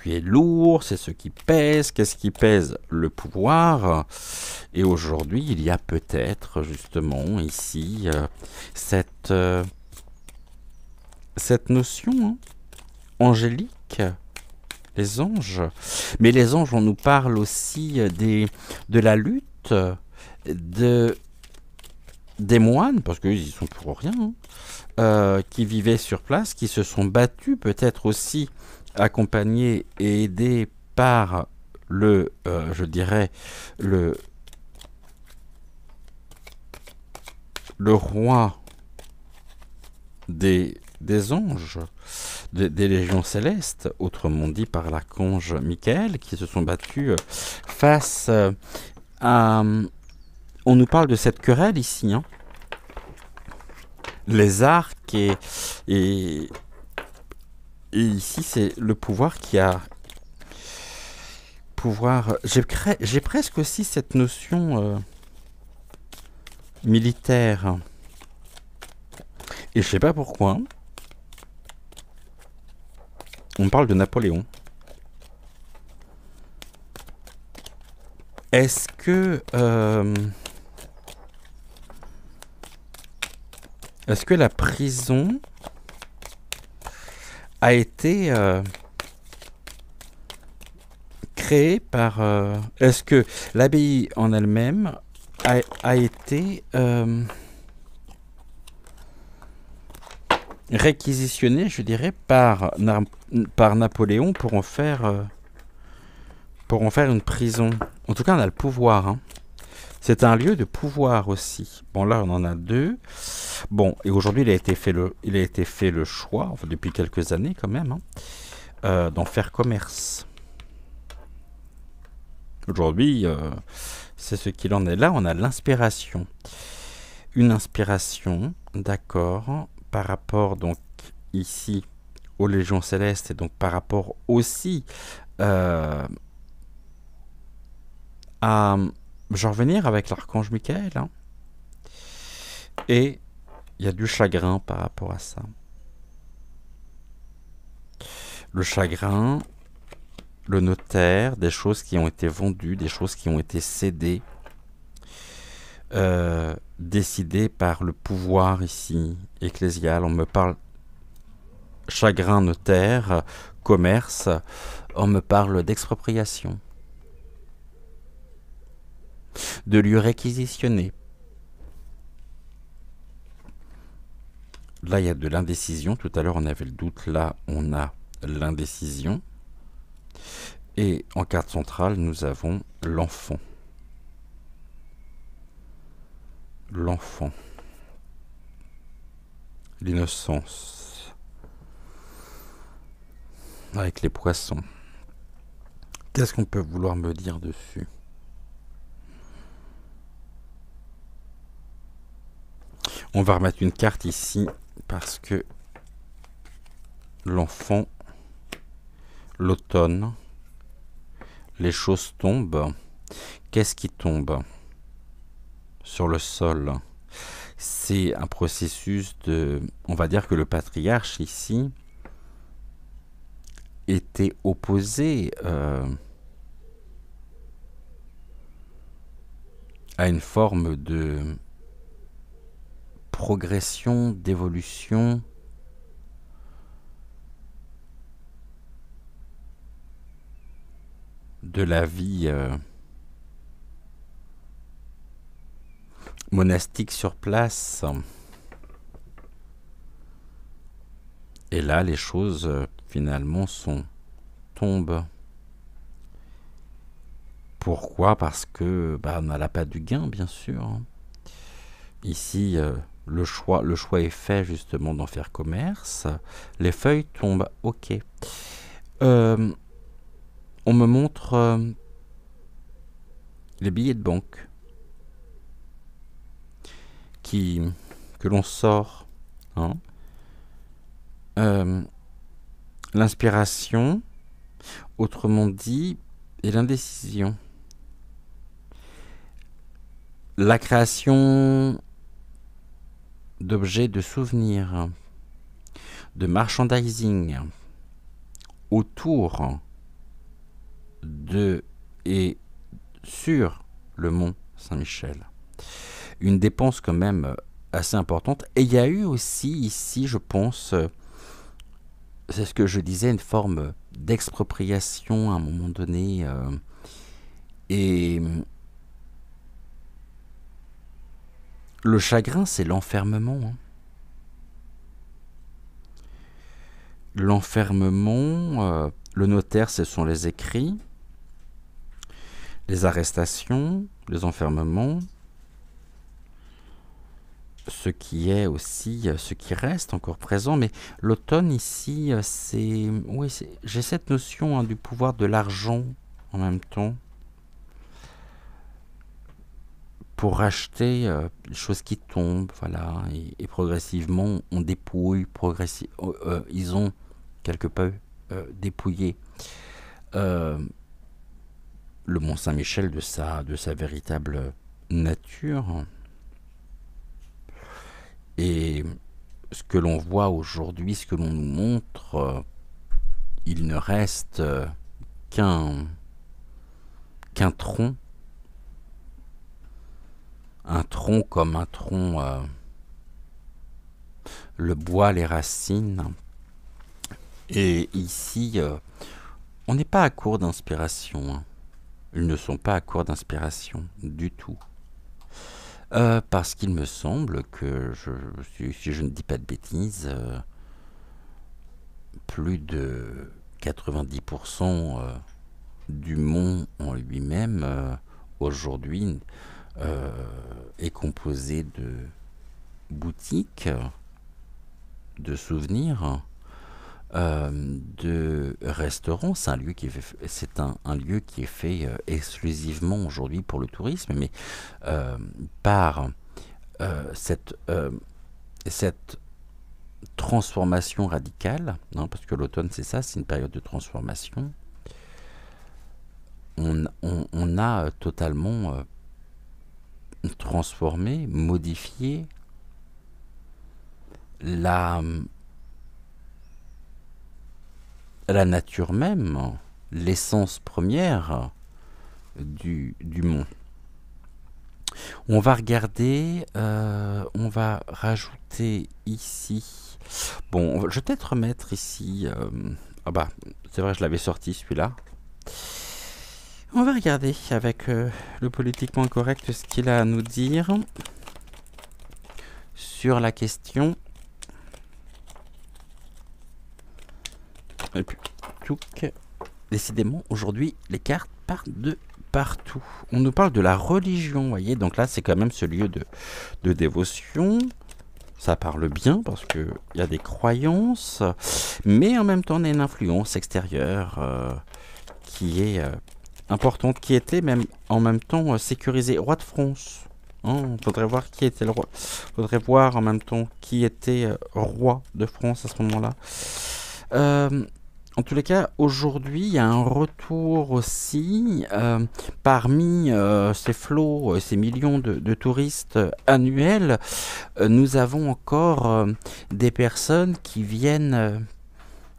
est lourd, c'est ce qui pèse. Qu'est-ce qui pèse? Le pouvoir. Et aujourd'hui, il y a peut-être justement ici cette notion, hein, angélique, les anges. Mais les anges, on nous parle aussi de la lutte des moines, parce qu'ils y sont pour rien, hein, qui vivaient sur place, qui se sont battus, peut-être aussi accompagnés et aidés par je dirais, le roi des anges, des légions célestes, autrement dit par l'archange Michael, qui se sont battus face à... On nous parle de cette querelle ici, hein. Les arcs et ici c'est le pouvoir qui a... pouvoir... J'ai presque aussi cette notion militaire. Et je sais pas pourquoi. On parle de Napoléon. Est-ce que la prison a été créée par... est-ce que l'abbaye en elle-même a été réquisitionnée, je dirais, par Napoléon pour en faire pour en faire une prison. En tout cas, on a le pouvoir, hein. C'est un lieu de pouvoir aussi. Bon, là, on en a deux. Bon, et aujourd'hui, il a été fait le choix, enfin, depuis quelques années quand même, hein, d'en faire commerce. Aujourd'hui, c'est ce qu'il en est. Là, on a l'inspiration. Une inspiration, d'accord, par rapport donc ici aux légions célestes et donc par rapport aussi à... Je vais revenir avec l'archange Michael, hein. Et il y a du chagrin par rapport à ça. Le chagrin, le notaire, des choses qui ont été vendues, des choses qui ont été cédées, décidées par le pouvoir ici, ecclésial. On me parle chagrin, notaire, commerce, on me parle d'expropriation, de lieux réquisitionnés. Là, il y a de l'indécision. Tout à l'heure, on avait le doute. Là, on a l'indécision. Et en carte centrale, nous avons l'enfant. L'enfant. L'innocence. Avec les poissons. Qu'est-ce qu'on peut vouloir me dire dessus? On va remettre une carte ici parce que l'enfant, l'automne, les choses tombent. Qu'est-ce qui tombe sur le sol? C'est un processus de... On va dire que le patriarche ici était opposé à une forme de progression, d'évolution, de la vie monastique sur place. Et là, les choses finalement tombent. Pourquoi? Parce que on n'a pas du gain, bien sûr, hein. Ici, le choix est fait justement d'en faire commerce. Les feuilles tombent, ok. On me montre les billets de banque que l'on sort, hein. L'inspiration, autrement dit, et l'indécision. La création d'objets de souvenirs, de merchandising autour de et sur le mont Saint-Michel. Une dépense quand même assez importante. Et il y a eu aussi ici, je pense, c'est ce que je disais, une forme d'expropriation à un moment donné. Et le chagrin, c'est l'enfermement, hein. L'enfermement, le notaire, ce sont les écrits, les arrestations, les enfermements, ce qui est aussi, ce qui reste encore présent. Mais l'automne ici, c'est... Oui, j'ai cette notion, hein, du pouvoir de l'argent en même temps, pour racheter les choses qui tombent, voilà, et progressivement on dépouille, ils ont quelque peu dépouillé le Mont Saint-Michel de sa véritable nature. Et ce que l'on voit aujourd'hui, ce que l'on nous montre, il ne reste qu'un tronc. Un tronc comme un tronc, le bois, les racines. Et ici, on n'est pas à court d'inspiration, hein. Ils ne sont pas à court d'inspiration du tout. Parce qu'il me semble que, si je ne dis pas de bêtises, plus de 90% du mont en lui-même, aujourd'hui, est composé de boutiques, de souvenirs, de restaurants. C'est un lieu qui est fait, c'est un lieu qui est fait exclusivement aujourd'hui pour le tourisme, mais par cette transformation radicale, hein, parce que l'automne c'est ça, c'est une période de transformation. On a totalement transformé, modifié la nature même, l'essence première du mont. On va regarder, on va rajouter ici. Bon, je vais peut-être remettre ici. Ah bah, c'est vrai, je l'avais sorti celui-là. On va regarder avec le politiquement correct ce qu'il a à nous dire sur la question. Et puis, tchouk. Décidément, aujourd'hui, les cartes partent de partout. On nous parle de la religion, vous voyez. Donc là, c'est quand même ce lieu de dévotion. Ça parle bien parce qu'il y a des croyances, mais en même temps, on a une influence extérieure qui est importante, qui était même en même temps sécurisée. Roi de France. Faudrait voir qui était le roi. Faudrait voir en même temps qui était roi de France à ce moment-là. En tous les cas, aujourd'hui, il y a un retour aussi parmi ces flots, ces millions de touristes annuels. Nous avons encore des personnes qui viennent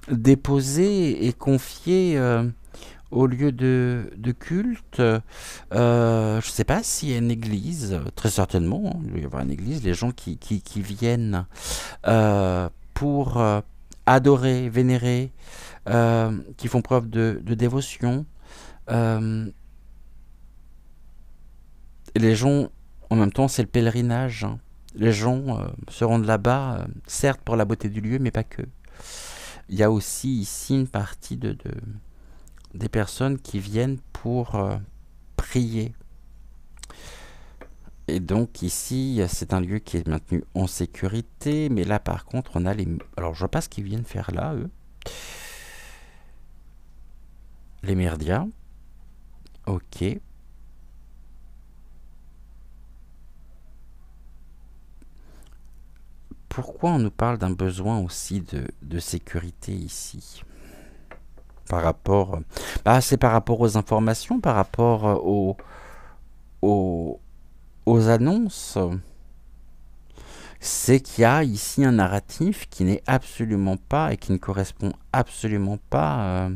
déposer et confier au lieu de culte. Je ne sais pas s'il y a une église, très certainement, hein, il doit y avoir une église, les gens qui viennent pour adorer, vénérer, qui font preuve de dévotion. Et les gens, en même temps, c'est le pèlerinage. Hein. Les gens se rendent là-bas, certes pour la beauté du lieu, mais pas que. Il y a aussi ici une partie des personnes qui viennent pour prier. Et donc ici, c'est un lieu qui est maintenu en sécurité, mais là par contre, on a les... Alors je vois pas ce qu'ils viennent faire là, eux. Les merdias. Ok. Pourquoi on nous parle d'un besoin aussi de sécurité ici? Par rapport... c'est par rapport aux informations, par rapport aux annonces. C'est qu'il y a ici un narratif qui n'est absolument pas et qui ne correspond absolument pas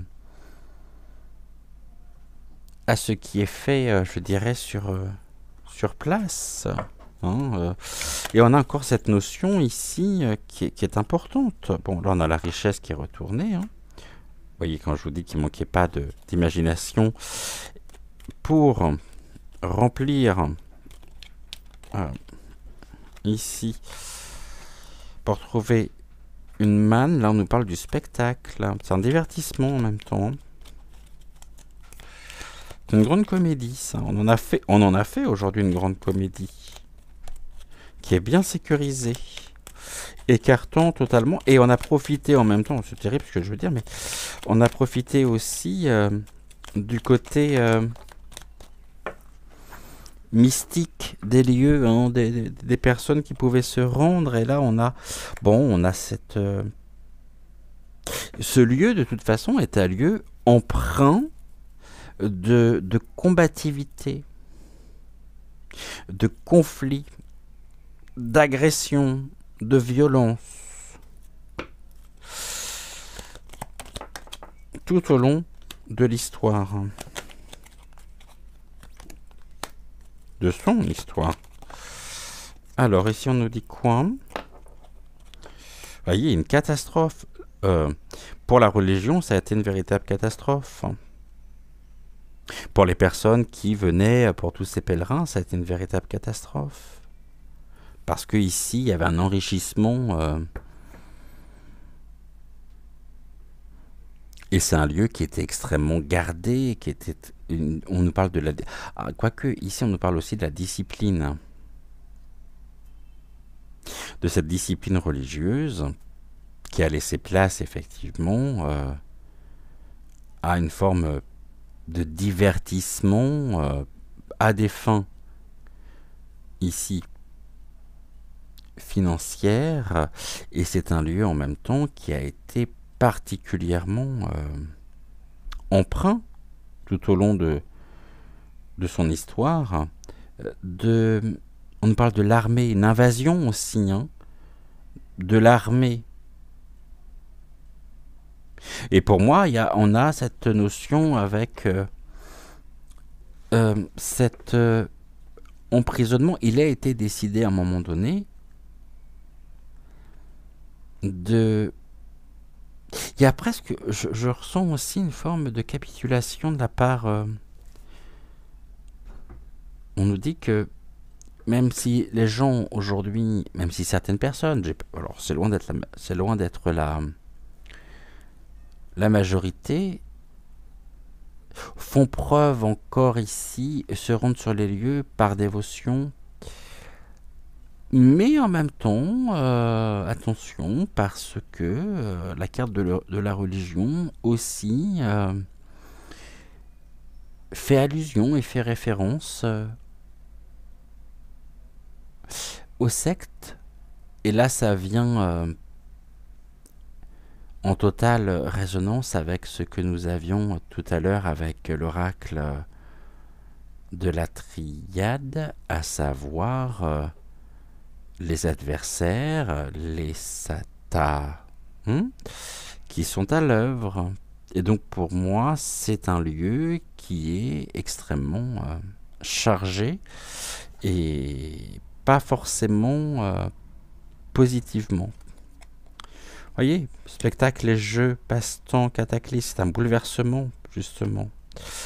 à ce qui est fait, je dirais, sur place. Hein, et on a encore cette notion ici qui est importante. Bon, là on a la richesse qui est retournée. Hein. Vous voyez, quand je vous dis qu'il ne manquait pas d'imagination pour remplir ici, pour trouver une manne, là on nous parle du spectacle. C'est un divertissement en même temps. C'est une grande comédie, ça. On en a fait aujourd'hui une grande comédie qui est bien sécurisée, écartant totalement, et on a profité en même temps, c'est terrible ce que je veux dire, mais on a profité aussi du côté mystique des lieux, hein, des personnes qui pouvaient se rendre, et là on a cette ce lieu de toute façon est un lieu empreint de combativité, de conflit, d'agression, de violence, tout au long de l'histoire, de son histoire. Alors ici on nous dit quoi? Vous voyez, une catastrophe. Pour la religion, ça a été une véritable catastrophe. Pour les personnes qui venaient, pour tous ces pèlerins, ça a été une véritable catastrophe. Parce que ici, il y avait un enrichissement Et c'est un lieu qui était extrêmement gardé, qui était... on nous parle de la... quoique, ici, on nous parle aussi de la discipline, de cette discipline religieuse qui a laissé place, effectivement, à une forme de divertissement à des fins, ici, financières. Et c'est un lieu, en même temps, qui a été particulièrement emprunt tout au long de son histoire. On nous parle de l'armée, une invasion aussi, hein, de l'armée. Et pour moi, on a cette notion avec cet emprisonnement. Il a été décidé à un moment donné de... Il y a presque... Je ressens aussi une forme de capitulation de la part... on nous dit que même si les gens aujourd'hui, même si certaines personnes, alors c'est loin d'être la majorité, font preuve encore ici, se rendent sur les lieux par dévotion, mais en même temps, attention, parce que la carte de la religion aussi fait allusion et fait référence aux sectes. Et là, ça vient en totale résonance avec ce que nous avions tout à l'heure avec l'oracle de la triade, à savoir les adversaires, les satas, qui sont à l'œuvre. Et donc pour moi, c'est un lieu qui est extrêmement chargé et pas forcément positivement. Voyez, spectacle et jeux, passe-temps, cataclysme, c'est un bouleversement, justement.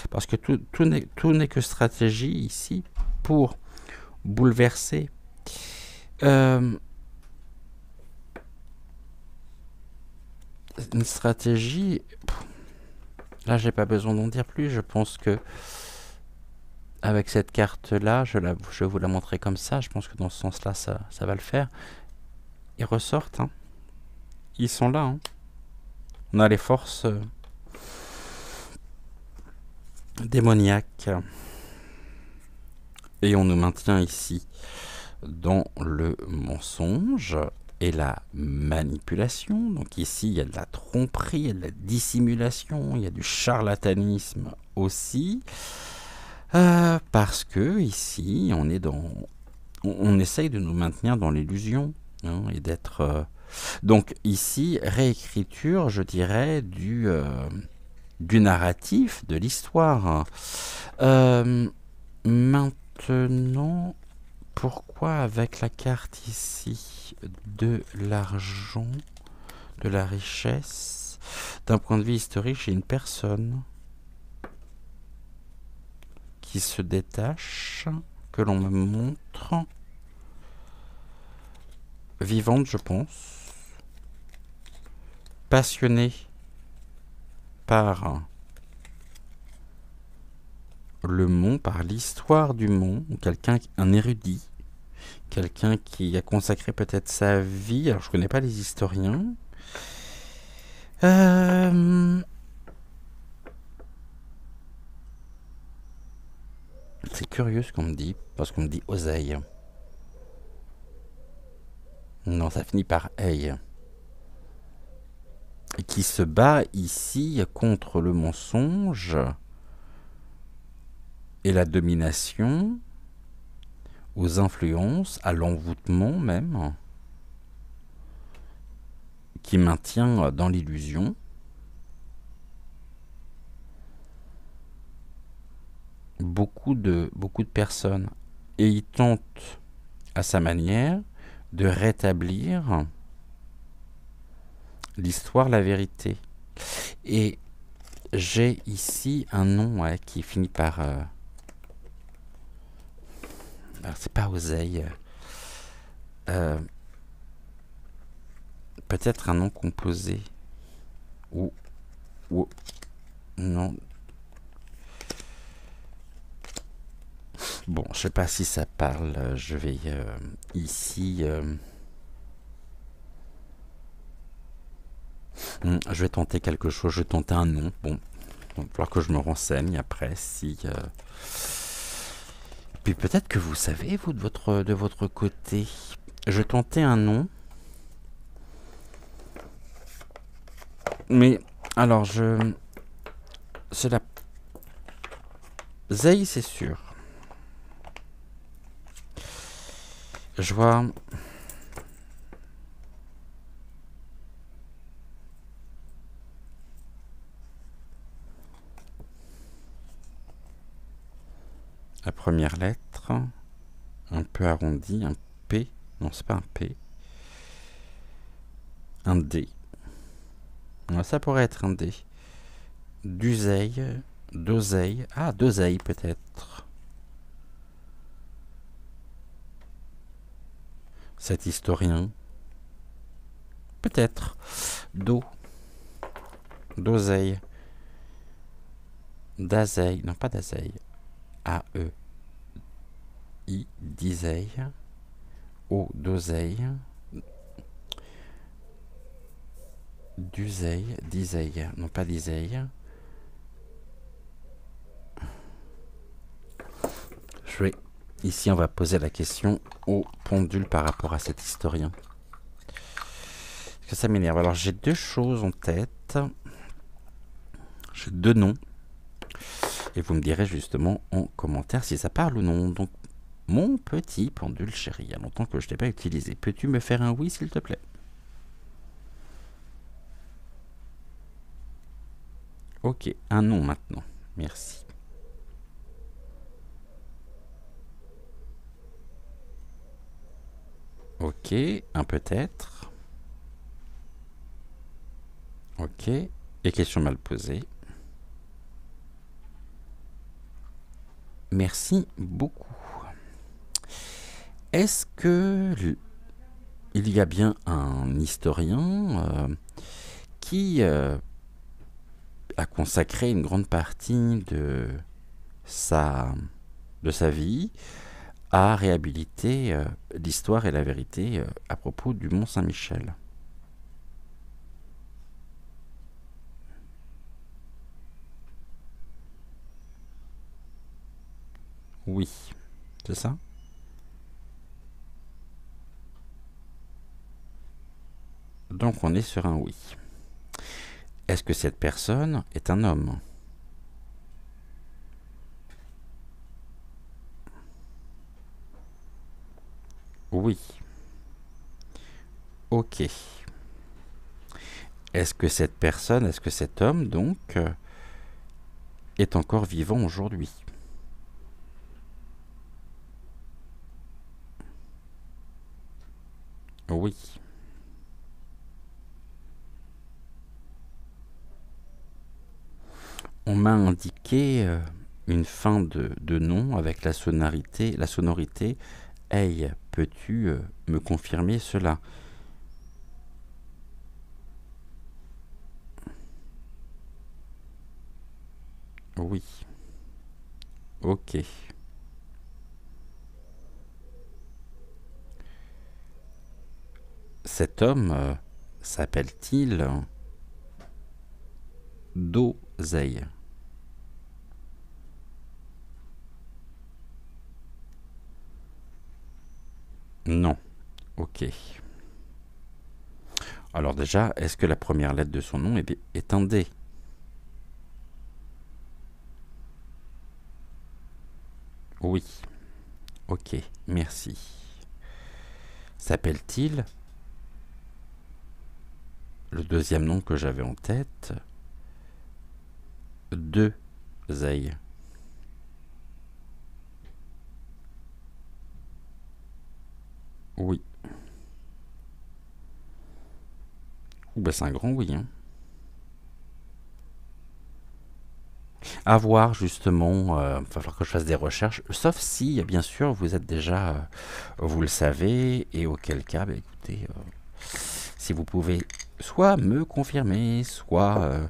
Parce que tout n'est que stratégie ici pour bouleverser. Une stratégie, là j'ai pas besoin d'en dire plus, je pense que avec cette carte-là, je vais vous la montrer comme ça, je pense que dans ce sens-là, ça va le faire. Ils ressortent, hein. Ils sont là, hein. On a les forces démoniaques. Et on nous maintient ici dans le mensonge et la manipulation. Donc ici, il y a de la tromperie, il y a de la dissimulation, il y a du charlatanisme aussi. Parce que ici, on essaye de nous maintenir dans l'illusion, hein, et d'être... donc ici, réécriture, je dirais, du narratif, de l'histoire. Maintenant, pourquoi avec la carte ici de l'argent, de la richesse, d'un point de vue historique, j'ai une personne qui se détache, que l'on me montre, vivante, je pense, passionnée par le monde, par l'histoire du monde, un érudit, quelqu'un qui a consacré peut-être sa vie, alors je connais pas les historiens, c'est curieux ce qu'on me dit, parce qu'on me dit oseille. Non, ça finit par aille. Qui se bat ici contre le mensonge et la domination, aux influences, à l'envoûtement même, qui maintient dans l'illusion. Beaucoup de personnes. Et il tente, à sa manière, de rétablir l'histoire, la vérité. Et j'ai ici un nom qui finit par... alors c'est pas oseille. Peut-être un nom composé. Ou Ou... Non. Bon, je sais pas si ça parle. Je vais ici... je vais tenter quelque chose. Je vais tenter un nom. Bon, il va falloir que je me renseigne après si... Puis peut-être que vous savez, vous, de votre côté. Je tentais un nom. Mais, alors, c'est la... Zei, c'est sûr. Je vois... La première lettre, un peu arrondie, un P. Non, c'est pas un P. Un D. Ça pourrait être un D. D'useille, d'oseille. Ah, d'oseille peut-être. Cet historien. Peut-être. D'eau. D'oseille. D'azeille. Non, pas d'azeille. A-E. I, d'iseille. O, d'oseille. D'useille, d'iseille. Non, pas d'iseille. Je vais... Ici, on va poser la question au pendule par rapport à cet historien. Parce que ça m'énerve. Alors, j'ai deux choses en tête. J'ai deux noms. Et vous me direz justement en commentaire si ça parle ou non. Donc, mon petit pendule chéri, il y a longtemps que je ne l'ai pas utilisé. Peux-tu me faire un oui, s'il te plaît? Ok, un nom maintenant. Merci. Ok, un peut-être. Ok, et question mal posée. Merci beaucoup. Est-ce que il y a bien un historien qui a consacré une grande partie de sa vie à réhabiliter l'histoire et la vérité à propos du Mont Saint-Michel? Oui, c'est ça? Donc on est sur un oui. Est-ce que cette personne est un homme? Oui. Ok. Est-ce que cette personne, est-ce que cet homme, donc, est encore vivant aujourd'hui? Oui. On m'a indiqué une fin de nom avec la sonorité. Hey, peux-tu me confirmer cela? Oui. Ok. Cet homme s'appelle-t-il D'oseille? Non. Ok. Alors déjà, est-ce que la première lettre de son nom est un D? Oui. Ok, merci. S'appelle-t-il, le deuxième nom que j'avais en tête, D'oseille? Oui. Ben c'est un grand oui. Hein. À voir justement, il va falloir que je fasse des recherches, sauf si, bien sûr, vous êtes déjà, vous le savez, et auquel cas, bah, écoutez, si vous pouvez soit me confirmer, soit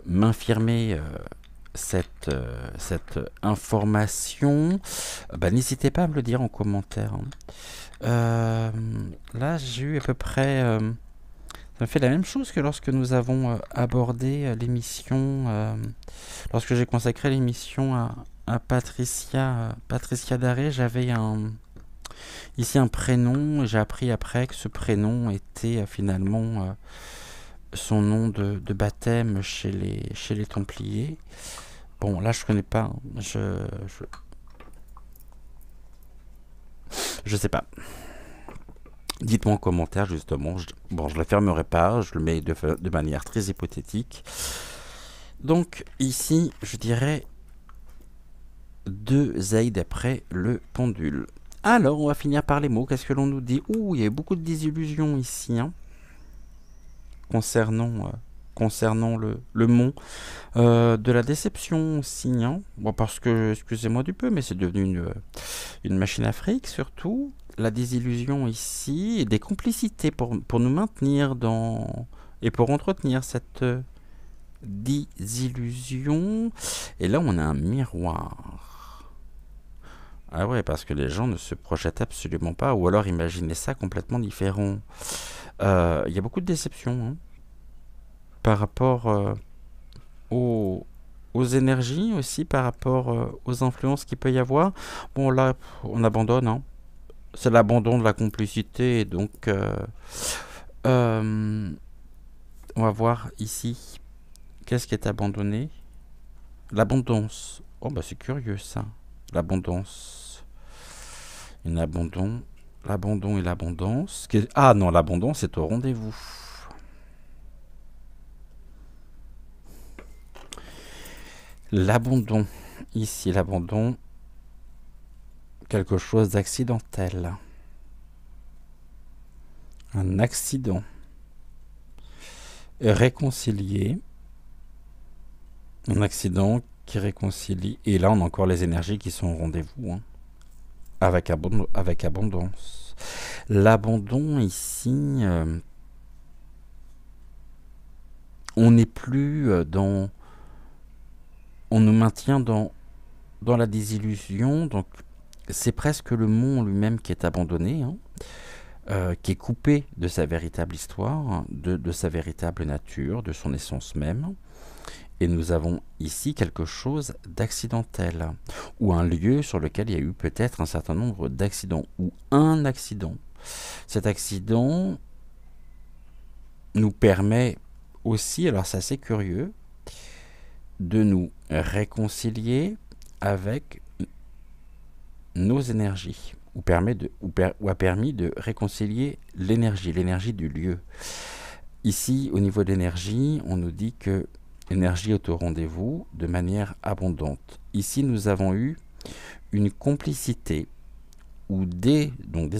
m'infirmer cette information, bah, n'hésitez pas à me le dire en commentaire, hein. Là, j'ai eu à peu près... ça me fait la même chose que lorsque nous avons abordé l'émission, lorsque j'ai consacré l'émission à Patricia Daré. J'avais ici un prénom, et j'ai appris après que ce prénom était finalement son nom de baptême chez les Templiers. Bon, là je connais pas, hein. Je sais pas. Dites-moi en commentaire justement. Bon, je le fermerai pas, je le mets de manière très hypothétique. Donc ici, je dirais 2 Zaïd après le pendule. Alors, on va finir par les mots. Qu'est-ce que l'on nous dit? Ouh, il y a beaucoup de désillusions ici, hein, concernant le mont. De la déception aussi, hein. Bon, parce que, excusez-moi du peu, mais c'est devenu une machine à fric surtout. La désillusion ici, et des complicités pour nous maintenir et pour entretenir cette désillusion. Et là, on a un miroir. Ah ouais, parce que les gens ne se projettent absolument pas, ou alors imaginez ça complètement différent. Il y a beaucoup de déceptions, hein, par rapport aux énergies aussi, par rapport aux influences qu'il peut y avoir. Bon, là, on abandonne, hein. C'est l'abandon de la complicité, donc on va voir ici qu'est-ce qui est abandonné. L'abondance. Oh bah c'est curieux ça. L'abondance. Une abandon. L'abandon et l'abondance. Ah non, l'abondance est au rendez-vous. L'abandon. Ici, l'abandon. Quelque chose d'accidentel. Un accident. Réconcilié. Un accident qui réconcilie. Et là, on a encore les énergies qui sont au rendez-vous, hein, avec abondance. L'abandon ici, on n'est plus dans... On nous maintient dans la désillusion, donc c'est presque le mont lui-même qui est abandonné, hein, qui est coupé de sa véritable histoire, de sa véritable nature, de son essence même. Et nous avons ici quelque chose d'accidentel, ou un lieu sur lequel il y a eu peut-être un certain nombre d'accidents, ou un accident. Cet accident nous permet aussi, alors c'est assez curieux, de nous réconcilier avec nos énergies, ou a permis de réconcilier l'énergie du lieu. Ici, au niveau de l'énergie, on nous dit que l'énergie est au rendez-vous de manière abondante. Ici, nous avons eu une complicité ou des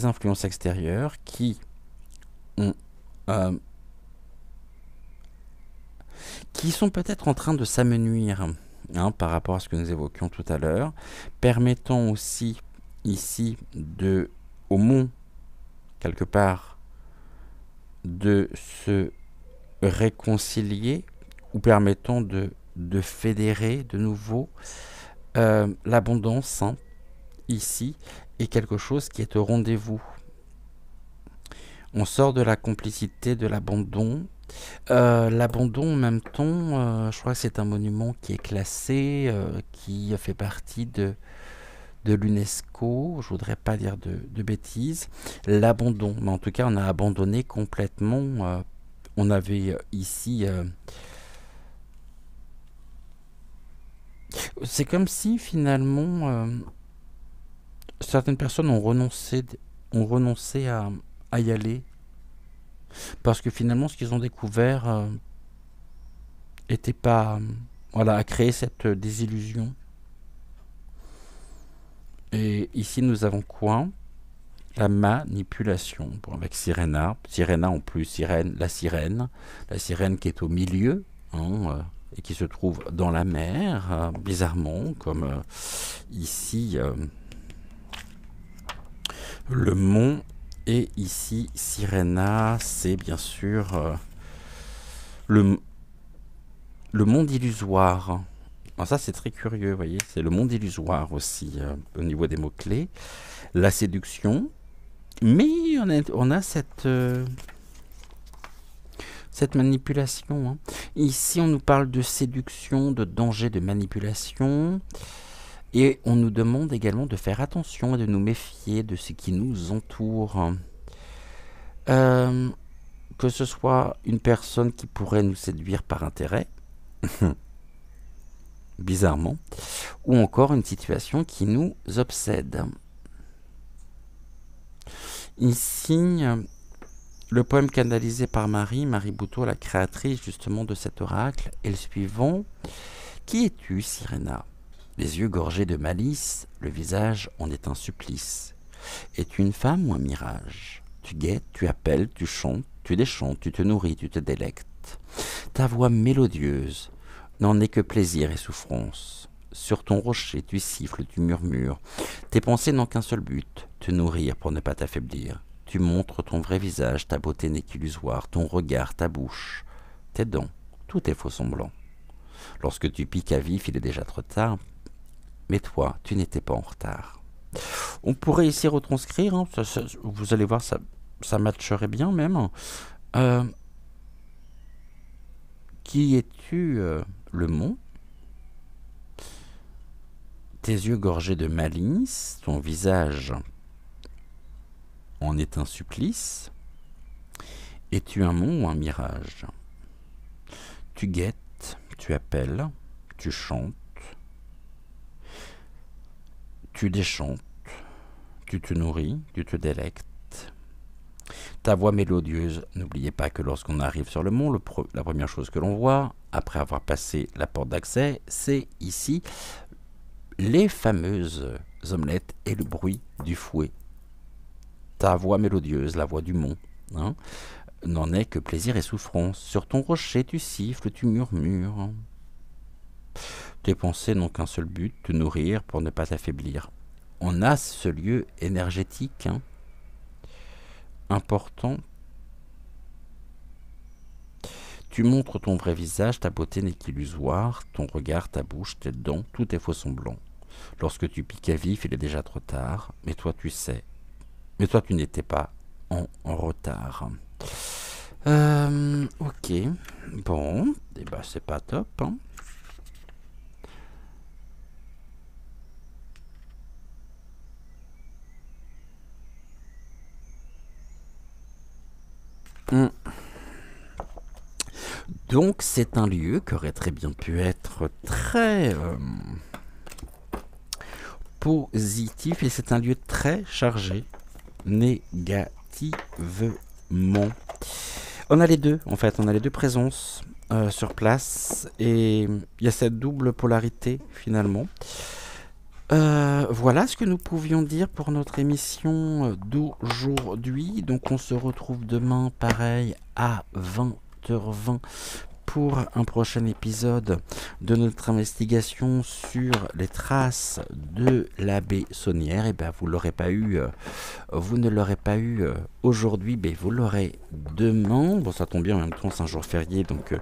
influences extérieures qui sont peut-être en train de s'amenuire, hein, par rapport à ce que nous évoquions tout à l'heure, permettant aussi ici au mont, quelque part, de se réconcilier, ou permettant de fédérer de nouveau. L'abondance, hein, ici, est quelque chose qui est au rendez-vous. On sort de la complicité, de l'abandon. L'abandon, en même temps, je crois que c'est un monument qui est classé, qui fait partie de l'UNESCO. Je voudrais pas dire de bêtises. L'abandon, mais en tout cas, on a abandonné complètement. On avait ici... c'est comme si finalement certaines personnes ont renoncé à y aller, parce que finalement ce qu'ils ont découvert était pas, voilà, a créé cette désillusion. Et ici nous avons quoi? La manipulation. Bon, avec Sirena en plus, la sirène qui est au milieu, hein, et qui se trouve dans la mer, bizarrement, comme ici le mont, et ici Sirena, c'est bien sûr le monde illusoire. Alors ça, c'est très curieux, vous voyez. C'est le monde illusoire aussi, au niveau des mots-clés. La séduction. Mais on a cette manipulation. Hein. Ici, on nous parle de séduction, de danger, de manipulation. Et on nous demande également de faire attention et de nous méfier de ce qui nous entoure. Que ce soit une personne qui pourrait nous séduire par intérêt, bizarrement, ou encore une situation qui nous obsède. Ici, le poème canalisé par Marie Bouteau, la créatrice justement de cet oracle, est le suivant. Qui es-tu, Sirena? Les yeux gorgés de malice, le visage en est un supplice. Es-tu une femme ou un mirage? Tu guettes, tu appelles, tu chantes, tu déchantes, tu te nourris, tu te délectes. Ta voix mélodieuse n'en est que plaisir et souffrance. Sur ton rocher, tu siffles, tu murmures. Tes pensées n'ont qu'un seul but, te nourrir pour ne pas t'affaiblir. Tu montres ton vrai visage, ta beauté n'est qu'illusoire, ton regard, ta bouche, tes dents, tout est faux semblant. Lorsque tu piques à vif, il est déjà trop tard, mais toi, tu n'étais pas en retard. On pourrait ici retranscrire, hein, vous allez voir, ça matcherait bien même. Qui es-tu, le mont? Tes yeux gorgés de malice, ton visage en est un supplice. Es-tu un mont ou un mirage? Tu guettes, tu appelles, tu chantes, tu déchantes, tu te nourris, tu te délectes. Ta voix mélodieuse, n'oubliez pas que lorsqu'on arrive sur le mont, la première chose que l'on voit, après avoir passé la porte d'accès, c'est ici les fameuses omelettes et le bruit du fouet. Ta voix mélodieuse, la voix du mont, hein, n'en est que plaisir et souffrance. Sur ton rocher, tu siffles, tu murmures. Tes pensées n'ont qu'un seul but, te nourrir pour ne pas t'affaiblir. On a ce lieu énergétique, hein, important. Tu montres ton vrai visage, ta beauté n'est qu'illusoire, ton regard, ta bouche, tes dents, tout est faux semblant. Lorsque tu piques à vif, il est déjà trop tard, mais toi tu sais. Mais toi tu n'étais pas en retard. Ok, bon, et bah c'est pas top, hein. Donc c'est un lieu qui aurait très bien pu être très positif et c'est un lieu très chargé négativement. On a les deux en fait, on a les deux présences sur place et il y a cette double polarité finalement. Voilà ce que nous pouvions dire pour notre émission d'aujourd'hui. Donc on se retrouve demain pareil à 20h20 pour un prochain épisode de notre investigation sur les traces de l'abbé Saunière. Et ben vous l'aurez pas eu, vous ne l'aurez pas eu aujourd'hui, mais vous l'aurez demain. Bon, ça tombe bien, en même temps c'est un jour férié, donc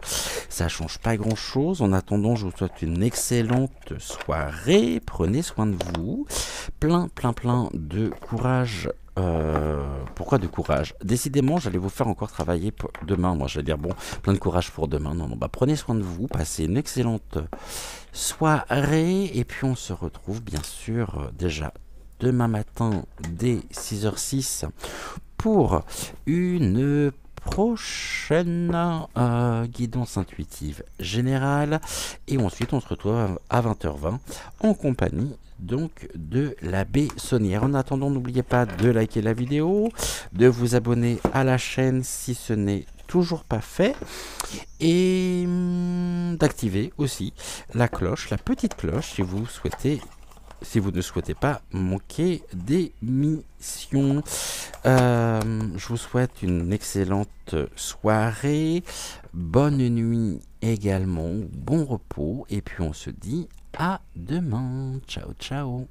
ça change pas grand chose. En attendant, je vous souhaite une excellente soirée. Prenez soin de vous, plein de courage. Pourquoi de courage? Décidément, j'allais vous faire encore travailler demain. Moi, j'allais dire, bon, plein de courage pour demain. Non, bah, prenez soin de vous, passez une excellente soirée. Et puis, on se retrouve, bien sûr, déjà demain matin, dès 6h06, pour une prochaine guidance intuitive générale. Et ensuite, on se retrouve à 20h20 en compagnie donc de l'abbé Saunière. En attendant, n'oubliez pas de liker la vidéo, de vous abonner à la chaîne si ce n'est toujours pas fait, et d'activer aussi la cloche, la petite cloche, si vous ne souhaitez pas manquer d'émissions. Je vous souhaite une excellente soirée, bonne nuit également, bon repos, et puis on se dit à demain. Ciao, ciao.